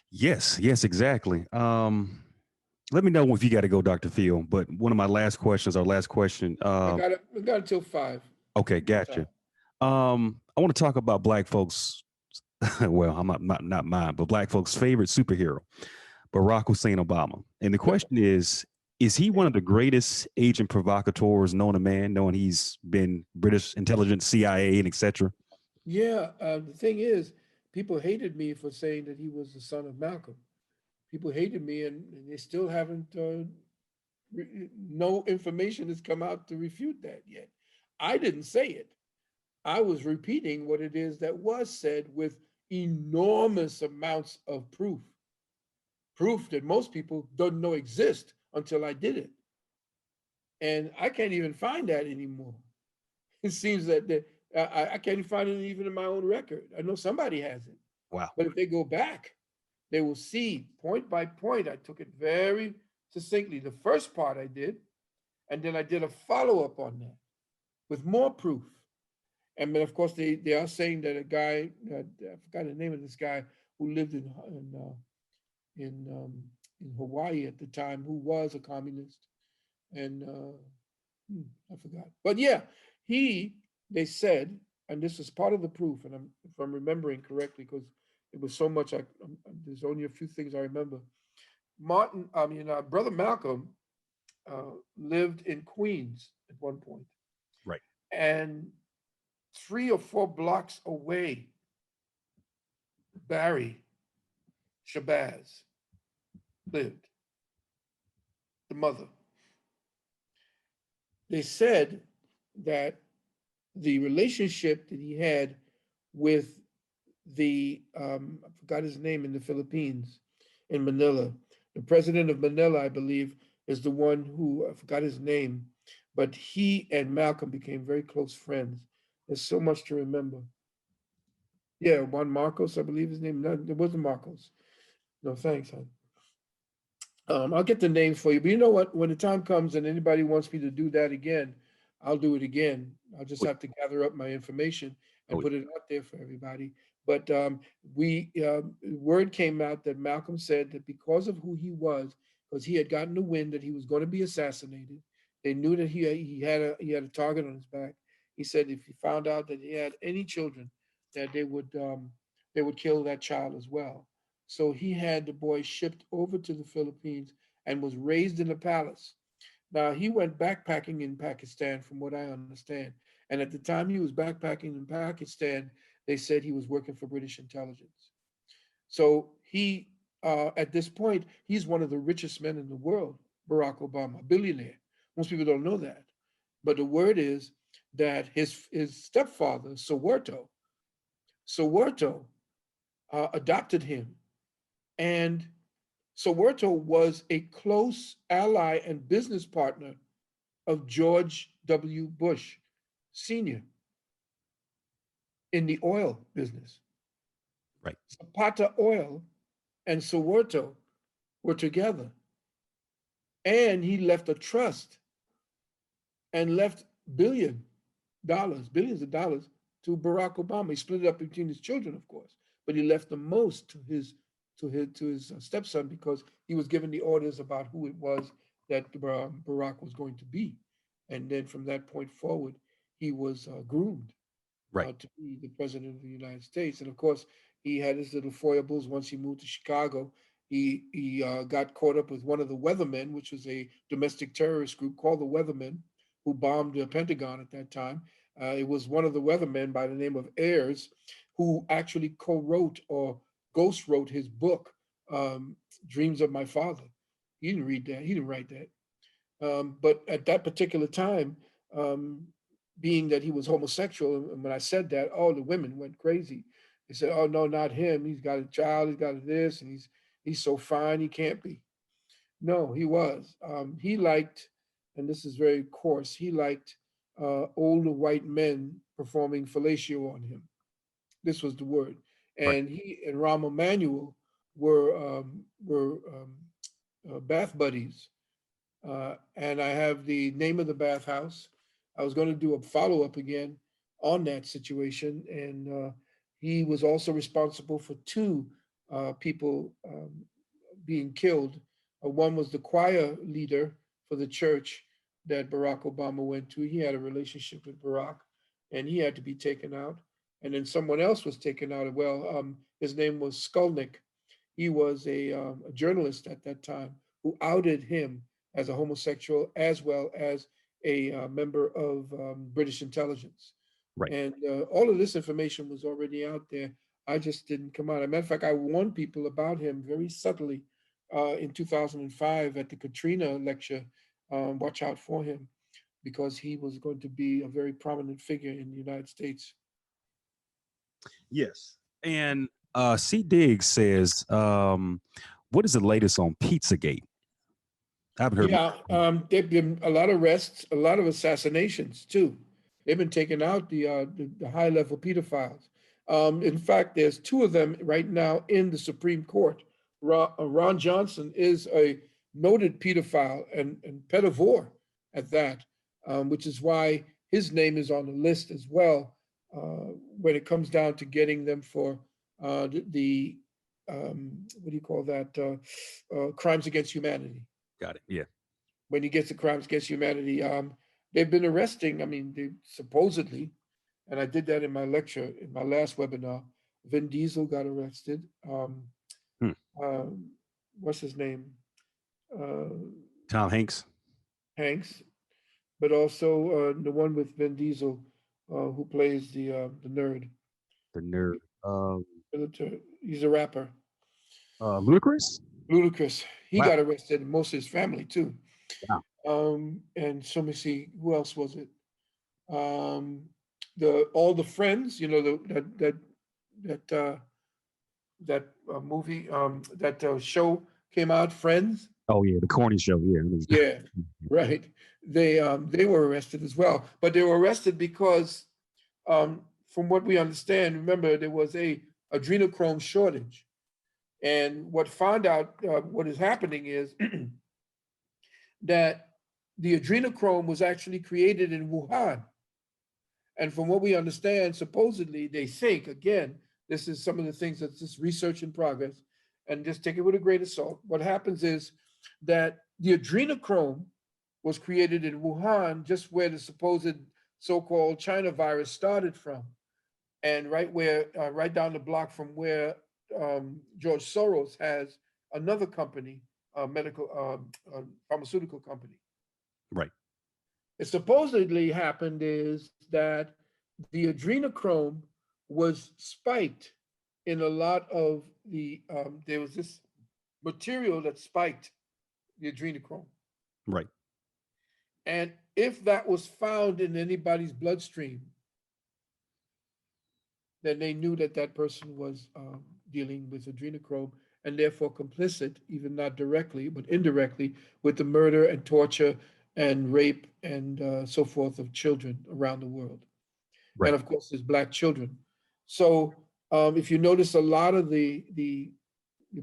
Yes, yes, exactly. Let me know if you got to go, Dr. Phil. But one of my last questions, our last question. I got it till 5. Okay, gotcha. I want to talk about Black folks. Well, I'm not mine, but Black folks' favorite superhero, Barack Hussein Obama. And the question is he one of the greatest agent provocateurs known to man, knowing he's been British intelligence, CIA, and etc.? Yeah, the thing is, people hated me for saying that he was the son of Malcolm. People hated me, and they still haven't. No information has come out to refute that yet. I didn't say it. I was repeating what it is that was said with enormous amounts of proof that most people don't know exist until I did it, and I can't even find that anymore. It seems that I can't even find it even in my own record. I know somebody has it, Wow. but if they go back, they will see point by point. I took it very succinctly. The first part I did, and then I did a follow up on that with more proof. And then, of course, they are saying that a guy, I forgot the name of this guy who lived in, in Hawaii at the time, who was a communist, and I forgot. But yeah, they said, and this is part of the proof, and if I'm remembering correctly, because it was so much, there's only a few things I remember. Brother Malcolm lived in Queens at one point, Right. and 3 or 4 blocks away, Barry Shabazz lived, the mother. They said that the relationship that he had with I forgot his name, in the Philippines, in Manila. The president of Manila, I believe, is the one who, I forgot his name, but he and Malcolm became very close friends. There's so much to remember. Yeah, Juan Marcos, I believe his name. No, it wasn't Marcos. No, thanks, hon. I'll get the names for you. But you know what? When the time comes and anybody wants me to do that again, I'll do it again. I'll just Oh, have to gather up my information and oh, put it out there for everybody. But word came out that Malcolm said that because of who he was, because he had gotten the wind that he was going to be assassinated. They knew that he had a target on his back. He said if he found out that he had any children, that they would kill that child as well. So he had the boy shipped over to the Philippines and was raised in a palace. Now he went backpacking in Pakistan, from what I understand. And at the time he was backpacking in Pakistan, they said he was working for British intelligence. So at this point, he's one of the richest men in the world, Barack Obama, a billionaire. Most people don't know that. But the word is that his stepfather, Sowerto adopted him. And Sowerto was a close ally and business partner of George W. Bush Sr. in the oil business. Right. Zapata Oil and Sowerto were together. And he left a trust and left billions of dollars to Barack Obama. He split it up between his children, of course, but he left the most to his stepson, because he was given the orders about who it was that Barack was going to be. And then from that point forward, he was groomed Right. to be the president of the United States. And of course, he had his little foibles once he moved to Chicago. He got caught up with one of the Weathermen, which was a domestic terrorist group called the Weathermen, who bombed the Pentagon at that time. It was one of the Weathermen by the name of Ayers who actually co-wrote or ghost wrote his book, Dreams of My Father. He didn't read that. He didn't write that. But at that particular time, um, being that he was homosexual, and when I said that, all the women went crazy. They said, "Oh no, not him. He's got a child. He's got this, and he's so fine. He can't be." No, he was. He liked, and this is very coarse. He liked older white men performing fellatio on him. This was the word. Right. And he and Rahm Emanuel were bath buddies, and I have the name of the bathhouse. I was going to do a follow up again on that situation, and he was also responsible for two people being killed. One was the choir leader for the church that Barack Obama went to. He had a relationship with Barack, and he had to be taken out. And then someone else was taken out as well. His name was Skolnick. He was a journalist at that time who outed him as a homosexual as well as a member of British intelligence. Right. And all of this information was already out there. I just didn't come out. As a matter of fact, I warned people about him very subtly in 2005 at the Katrina lecture. Watch out for him, because he was going to be a very prominent figure in the United States. Yes. And C. Diggs says, what is the latest on Pizzagate? I haven't heard much. Yeah, there've been a lot of arrests, a lot of assassinations too. They've been taking out the high level pedophiles. In fact, there's two of them right now in the Supreme Court. Ron Johnson is a noted pedophile and pedivore at that, which is why his name is on the list as well when it comes down to getting them for the what do you call that? Crimes against humanity. Got it. Yeah. When he gets the crimes against humanity, they've been arresting. I mean, they supposedly, and I did that in my lecture in my last webinar. Vin Diesel got arrested. Hmm. What's his name? Uh, Tom Hanks. Hanks, but also the one with Vin Diesel, who plays the nerd. The nerd. He's a rapper. Ludacris. Ludacris. He Wow. got arrested, and most of his family too. Wow. And so let me see, who else was it? The All the Friends, that movie, that show came out, Friends. Oh yeah, the corny show. Yeah. Yeah, right. They were arrested as well, but they were arrested because, from what we understand, remember there was a adrenochrome shortage, and what is happening is that the adrenochrome was actually created in Wuhan. And from what we understand, supposedly they think, again, this is some of the things that's just research in progress, and just take it with a grain of salt. What happens is that the adrenochrome was created in Wuhan, just where the supposed so-called China virus started from, and right down the block from where George Soros has another company, medical pharmaceutical company. Right. It supposedly happened is that the adrenochrome was spiked in a lot of there was this material that spiked the adrenochrome. Right. And if that was found in anybody's bloodstream, then they knew that that person was dealing with adrenochrome and therefore complicit, even not directly, but indirectly, with the murder and torture and rape and so forth of children around the world. And Right. of course, there's Black children. So if you notice, a lot of the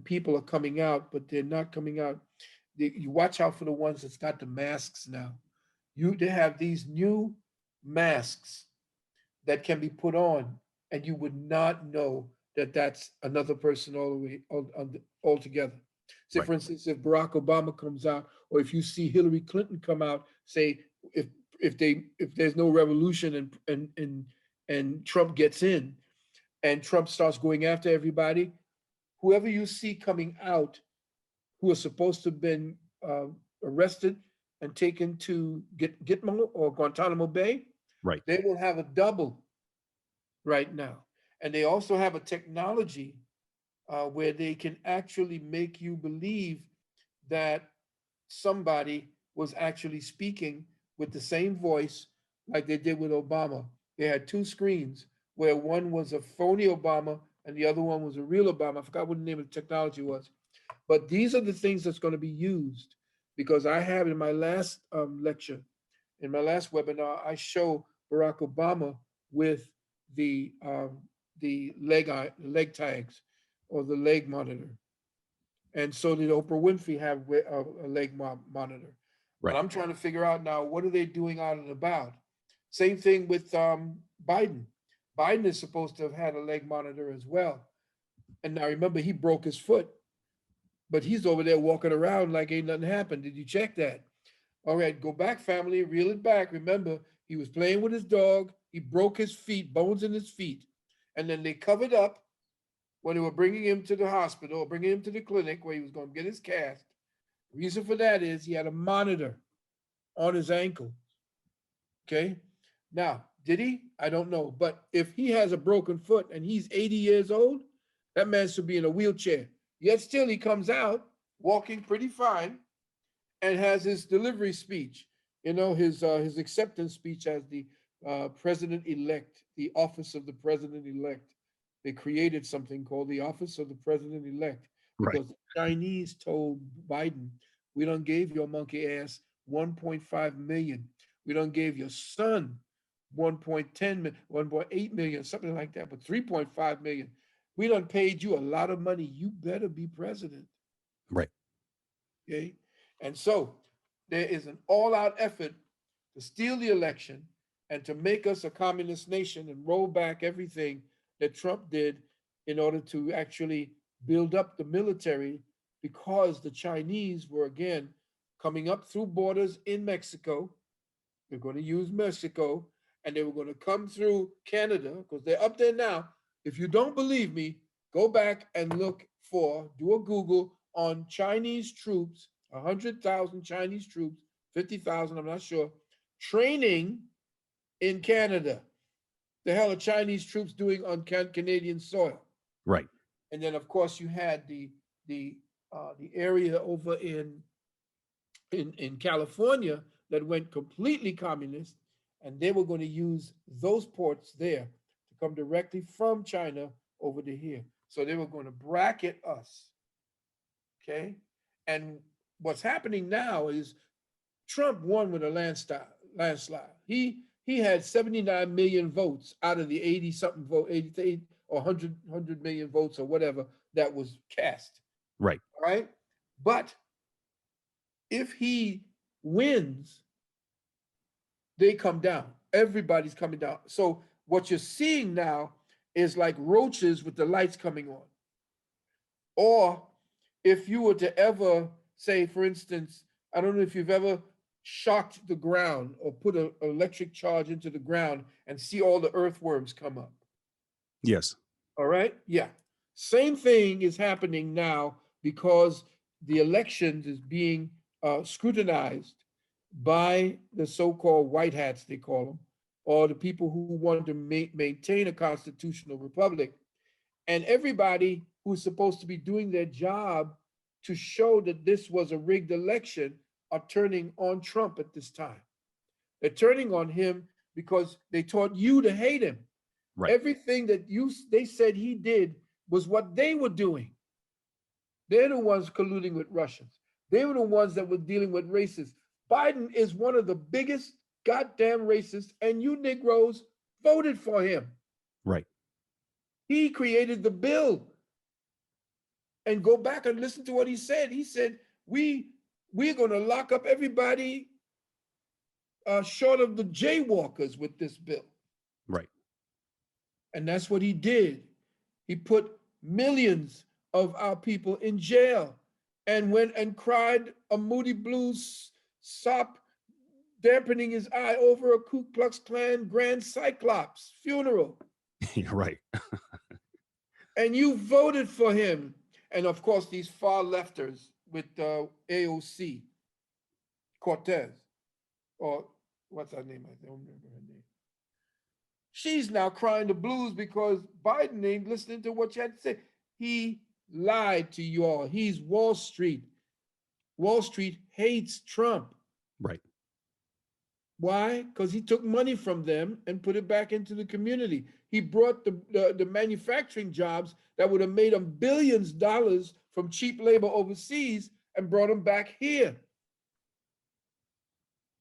people are coming out, but they're not coming out. You watch out for the ones that's got the masks now. They have these new masks that can be put on, and you would not know that that's another person all the way altogether. Say, Right. for instance, if Barack Obama comes out, or if you see Hillary Clinton come out, say if if there's no revolution and Trump gets in, and Trump starts going after everybody, whoever you see coming out who are supposed to have been arrested and taken to Gitmo or Guantanamo Bay, Right. they will have a double right now. And they also have a technology where they can actually make you believe that somebody was actually speaking with the same voice like they did with Obama. They had two screens where one was a phony Obama and the other one was a real Obama. I forgot what the name of the technology was. But these are the things that's going to be used, because I have in my last lecture, in my last webinar, I show Barack Obama with the leg tags or the leg monitor, and so did Oprah Winfrey have a leg monitor. And Right. I'm trying to figure out now, what are they doing out and about? Same thing with Biden. Biden is supposed to have had a leg monitor as well. And now remember, he broke his foot, but he's over there walking around like ain't nothing happened. Did you check that? All right, go back, family, reel it back. Remember, he was playing with his dog. He broke his feet, bones in his feet. And then they covered up when they were bringing him to the hospital or bringing him to the clinic where he was going to get his cast. The reason for that is he had a monitor on his ankle. Okay. Now, did he? I don't know. But if he has a broken foot and he's 80 years old, that man should be in a wheelchair. Yet still, he comes out walking pretty fine and has his delivery speech, his acceptance speech as the president-elect, the office of the president-elect. They created something called the office of the president-elect Right. because the Chinese told Biden, we don't gave your monkey ass 1.5 million. We don't gave your son 1.10 million, 1.8 million, something like that, but 3.5 million. We done paid you a lot of money. You better be president. Right. Okay. And so there is an all-out effort to steal the election and to make us a communist nation and roll back everything that Trump did in order to actually build up the military, because the Chinese were again coming up through borders in Mexico. They're going to use Mexico, and they were going to come through Canada because they're up there now. If you don't believe me, go back and do a Google on Chinese troops, 100,000 Chinese troops, 50,000, I'm not sure, training in Canada. The hell are Chinese troops doing on Canadian soil? Right. And then, of course, you had the area over in California that went completely communist, and they were going to use those ports there to come directly from China over to here. So they were going to bracket us. Okay. And what's happening now is Trump won with a landslide. He had 79 million votes out of the 80 something vote, 88 or 100 million votes or whatever that was cast. Right. All right. But if he wins, they come down. Everybody's coming down. So what you're seeing now is like roaches with the lights coming on. Or if you were to ever say, for instance, I don't know if you've ever shocked the ground or put an electric charge into the ground and see all the earthworms come up. Yes. All right? Yeah. Same thing is happening now because the elections is being scrutinized by the so-called white hats, they call them, or the people who want to maintain a constitutional republic. And everybody who's supposed to be doing their job to show that this was a rigged election are turning on Trump at this time. They're turning on him because they taught you to hate him. Right. Everything that they said he did was what they were doing. They're the ones colluding with Russians. They were the ones that were dealing with racists. Biden is one of the biggest goddamn racists, and you Negroes voted for him. Right. He created the bill. And go back and listen to what he said. He said, we're going to lock up everybody short of the jaywalkers with this bill. Right. And that's what he did. He put millions of our people in jail and went and cried a Moody Blues sop, dampening his eye over a Ku Klux Klan Grand Cyclops funeral. Right. And you voted for him. And of course, these far lefters with AOC, Cortez, or what's her name? I don't remember her name. She's now crying the blues because Biden ain't listening to what you had to say. He lied to you all. He's Wall Street. Wall Street hates Trump. Right. Why? Because he took money from them and put it back into the community. He brought the manufacturing jobs that would have made them billions of dollars from cheap labor overseas and brought them back here.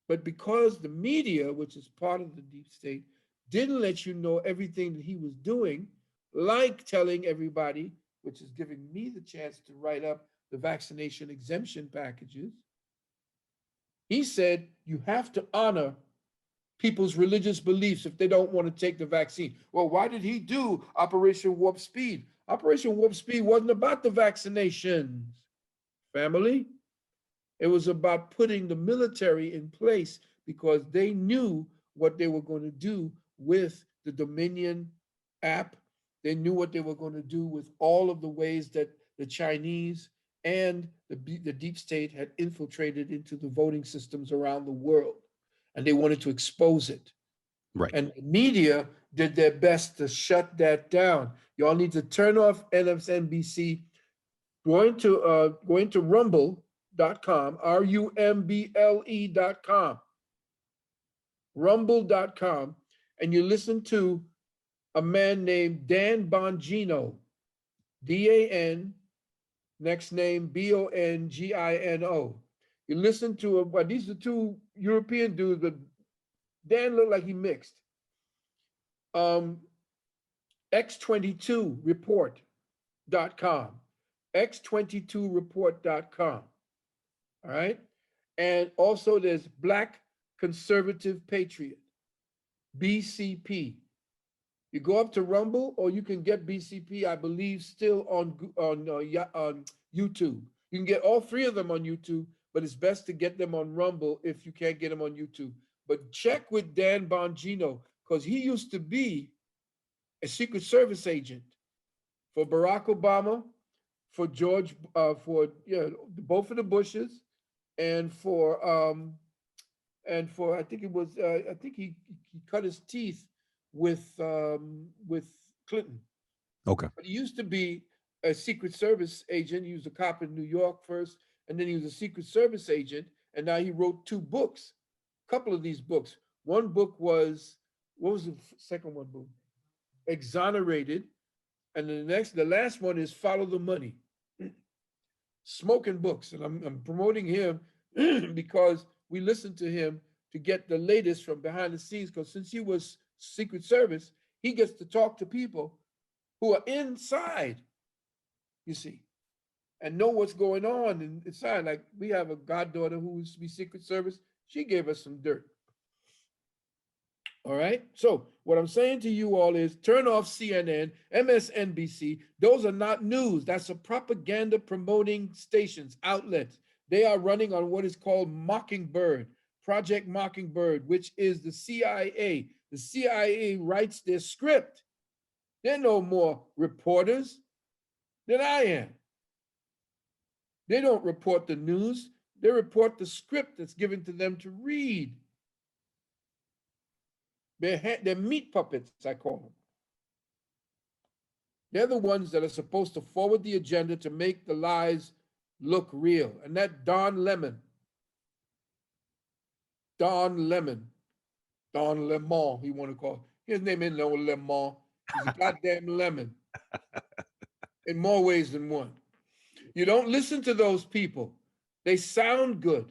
But because the media, which is part of the deep state, didn't let you know everything that he was doing, like telling everybody, which is giving me the chance to write up the vaccination exemption packages, he said you have to honor people's religious beliefs if they don't want to take the vaccine. Well, why did he do Operation Warp Speed? Operation Warp Speed wasn't about the vaccinations, family. It was about putting the military in place because they knew what they were going to do with the Dominion app. They knew what they were going to do with all of the ways that the Chinese and the deep state had infiltrated into the voting systems around the world. And they wanted to expose it. Right. And the media did their best to shut that down. Y'all need to turn off MSNBC, going to rumble.com, rumble.com, rumble.com, and you listen to a man named Dan Bongino, D-A-N, next name B-O-N-G-I-N-O. You listen to him, but these are two European dudes, but Dan looked like he mixed. X22report.com, x22report.com. All right. And also there's Black Conservative Patriot, BCP. You go up to Rumble, or you can get BCP, I believe, still on YouTube. You can get all three of them on YouTube, but it's best to get them on Rumble if you can't get them on YouTube. But check with Dan Bongino, because he used to be a Secret Service agent for Barack Obama, for George, for both of the Bushes, and for I think it was I think he cut his teeth with Clinton. Okay. But he used to be a Secret Service agent. He was a cop in New York first, and then he was a Secret Service agent, and now he wrote two books. A couple of these books. One book was, what was the second one book? Exonerated, and the last one is Follow the Money. Smoking books, and I'm promoting him because we listened to him to get the latest from behind the scenes, because since he was Secret Service, he gets to talk to people who are inside, you see, and know what's going on inside. Like, we have a goddaughter who used to be Secret Service. She gave us some dirt. All right. So what I'm saying to you all is turn off CNN, MSNBC. Those are not news. That's a propaganda promoting stations, outlets. They are running on what is called Mockingbird, Project Mockingbird, which is the CIA. The CIA writes their script. They're no more reporters than I am. They don't report the news, they report the script that's given to them to read. They're meat puppets, I call them. They're the ones that are supposed to forward the agenda to make the lies look real. And that Don Lemon, Don Lemon, Don Lemon, he want to call his name ain't no Lemon. He's a goddamn lemon in more ways than one. You don't listen to those people. They sound good,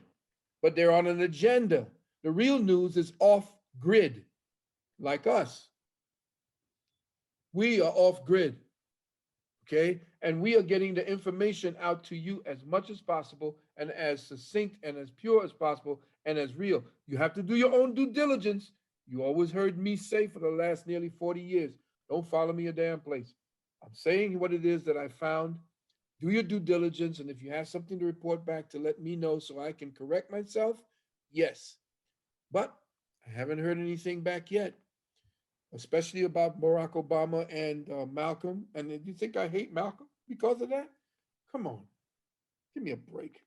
but they're on an agenda. The real news is off grid, like us. We are off grid, okay? And we are getting the information out to you as much as possible and as succinct and as pure as possible and as real. You have to do your own due diligence. You always heard me say for the last nearly 40 years, don't follow me a damn place. I'm saying what it is that I found. Do your due diligence, and if you have something to report back to let me know so I can correct myself, yes. But I haven't heard anything back yet, especially about Barack Obama and Malcolm. And do you think I hate Malcolm because of that? Come on, give me a break.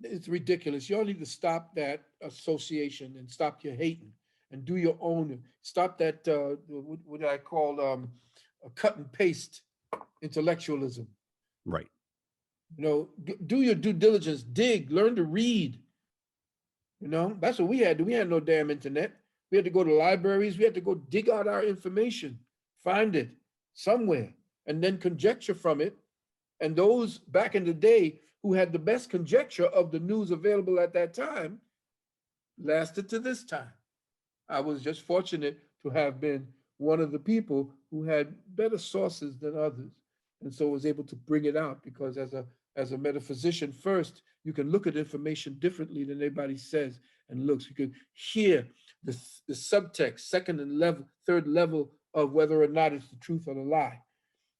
It's ridiculous. Y'all need to stop that association and stop your hating and do your own. Stop that, what I call a cut and paste intellectualism. Right. You know, do your due diligence, dig, learn to read. You know, that's what we had to. We had no damn internet. We had to go to libraries. We had to go dig out our information, find it somewhere, and then conjecture from it. And those back in the day who had the best conjecture of the news available at that time lasted to this time. I was just fortunate to have been one of the people who had better sources than others, and so was able to bring it out because as a metaphysician first, you can look at information differently than anybody says and looks. You can hear the subtext, second and level, third level of whether or not it's the truth or the lie.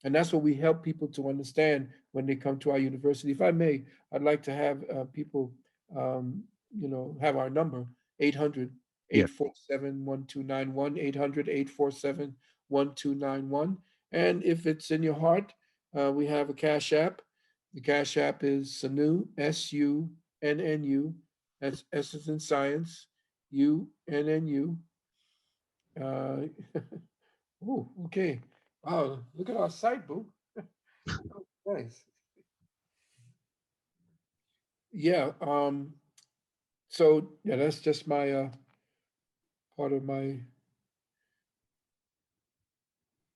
And that's what we help people to understand when they come to our university. If I may, I'd like to have people, have our number, 800 Yeah. 847 1291, 800 847 1291. And if it's in your heart, we have a Cash App. The Cash App is SUNNU, SUNNU. That's S is in science, UNNU. Uh, oh, okay. Wow, look at our site, boo. Oh, nice. Yeah. So yeah, that's just my part of my,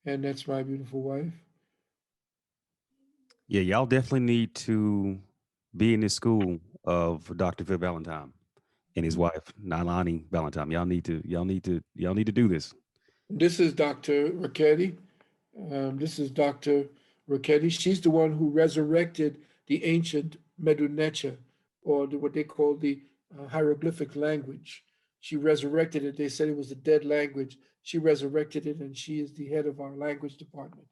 and that's my beautiful wife. Yeah, y'all definitely need to be in this school of Dr. Phil Valentine and his wife, Nalani Valentine. Y'all need to do this. This is Dr. Ricchetti. This is Dr. Ricchetti. She's the one who resurrected the ancient Medu or what they call the hieroglyphic language. She resurrected it. They said it was a dead language. She resurrected it, and she is the head of our language department.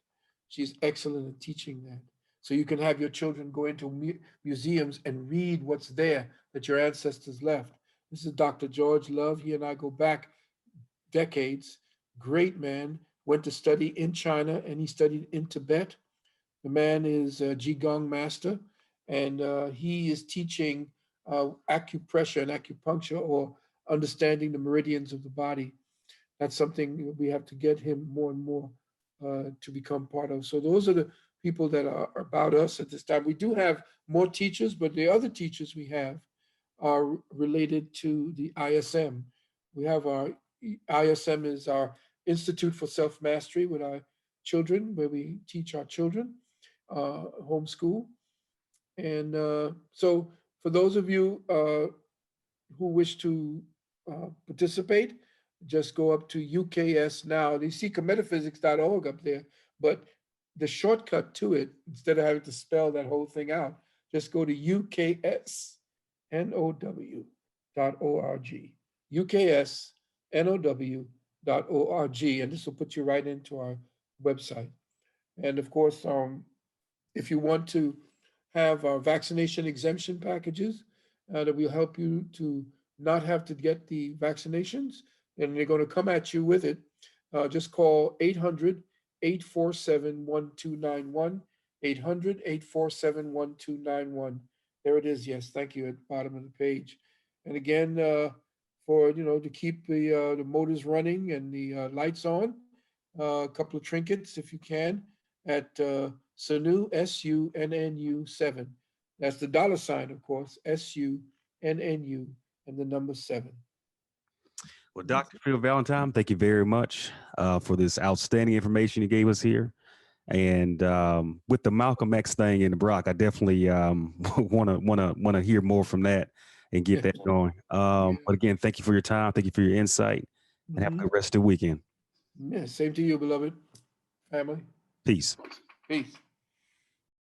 She's excellent at teaching that. So you can have your children go into museums and read what's there that your ancestors left. This is Dr. George Love. He and I go back decades. Great man. Went to study in China and he studied in Tibet. The man is a Qigong master and he is teaching acupressure and acupuncture or understanding the meridians of the body. That's something we have to get him more and more to become part of. So those are the people that are about us at this time. We do have more teachers, but the other teachers we have are related to the ISM. We have our ISM is our Institute for Self Mastery with our children, where we teach our children homeschool. And so, for those of you who wish to participate, just go up to UKS now. You see metaphysics.org up there, but the shortcut to it, instead of having to spell that whole thing out, just go to uksnow.org. uksnow.org, and this will put you right into our website. And of course, if you want to have our vaccination exemption packages that will help you to not have to get the vaccinations, and they're going to come at you with it. Just call 800-847-1291, 800-847-1291. There it is. Yes, thank you, at the bottom of the page. And again, for to keep the motors running and the lights on, a couple of trinkets if you can at SUNU, SUNNU 7. That's the dollar sign, of course, SUNNU and the number 7. Well, Dr. Phil Valentine, thank you very much for this outstanding information you gave us here. And with the Malcolm X thing in the Brock, I definitely want to hear more from that and get that going. But again, thank you for your time. Thank you for your insight, and have a good rest of the weekend. Yeah, same to you, beloved family. Peace. Peace.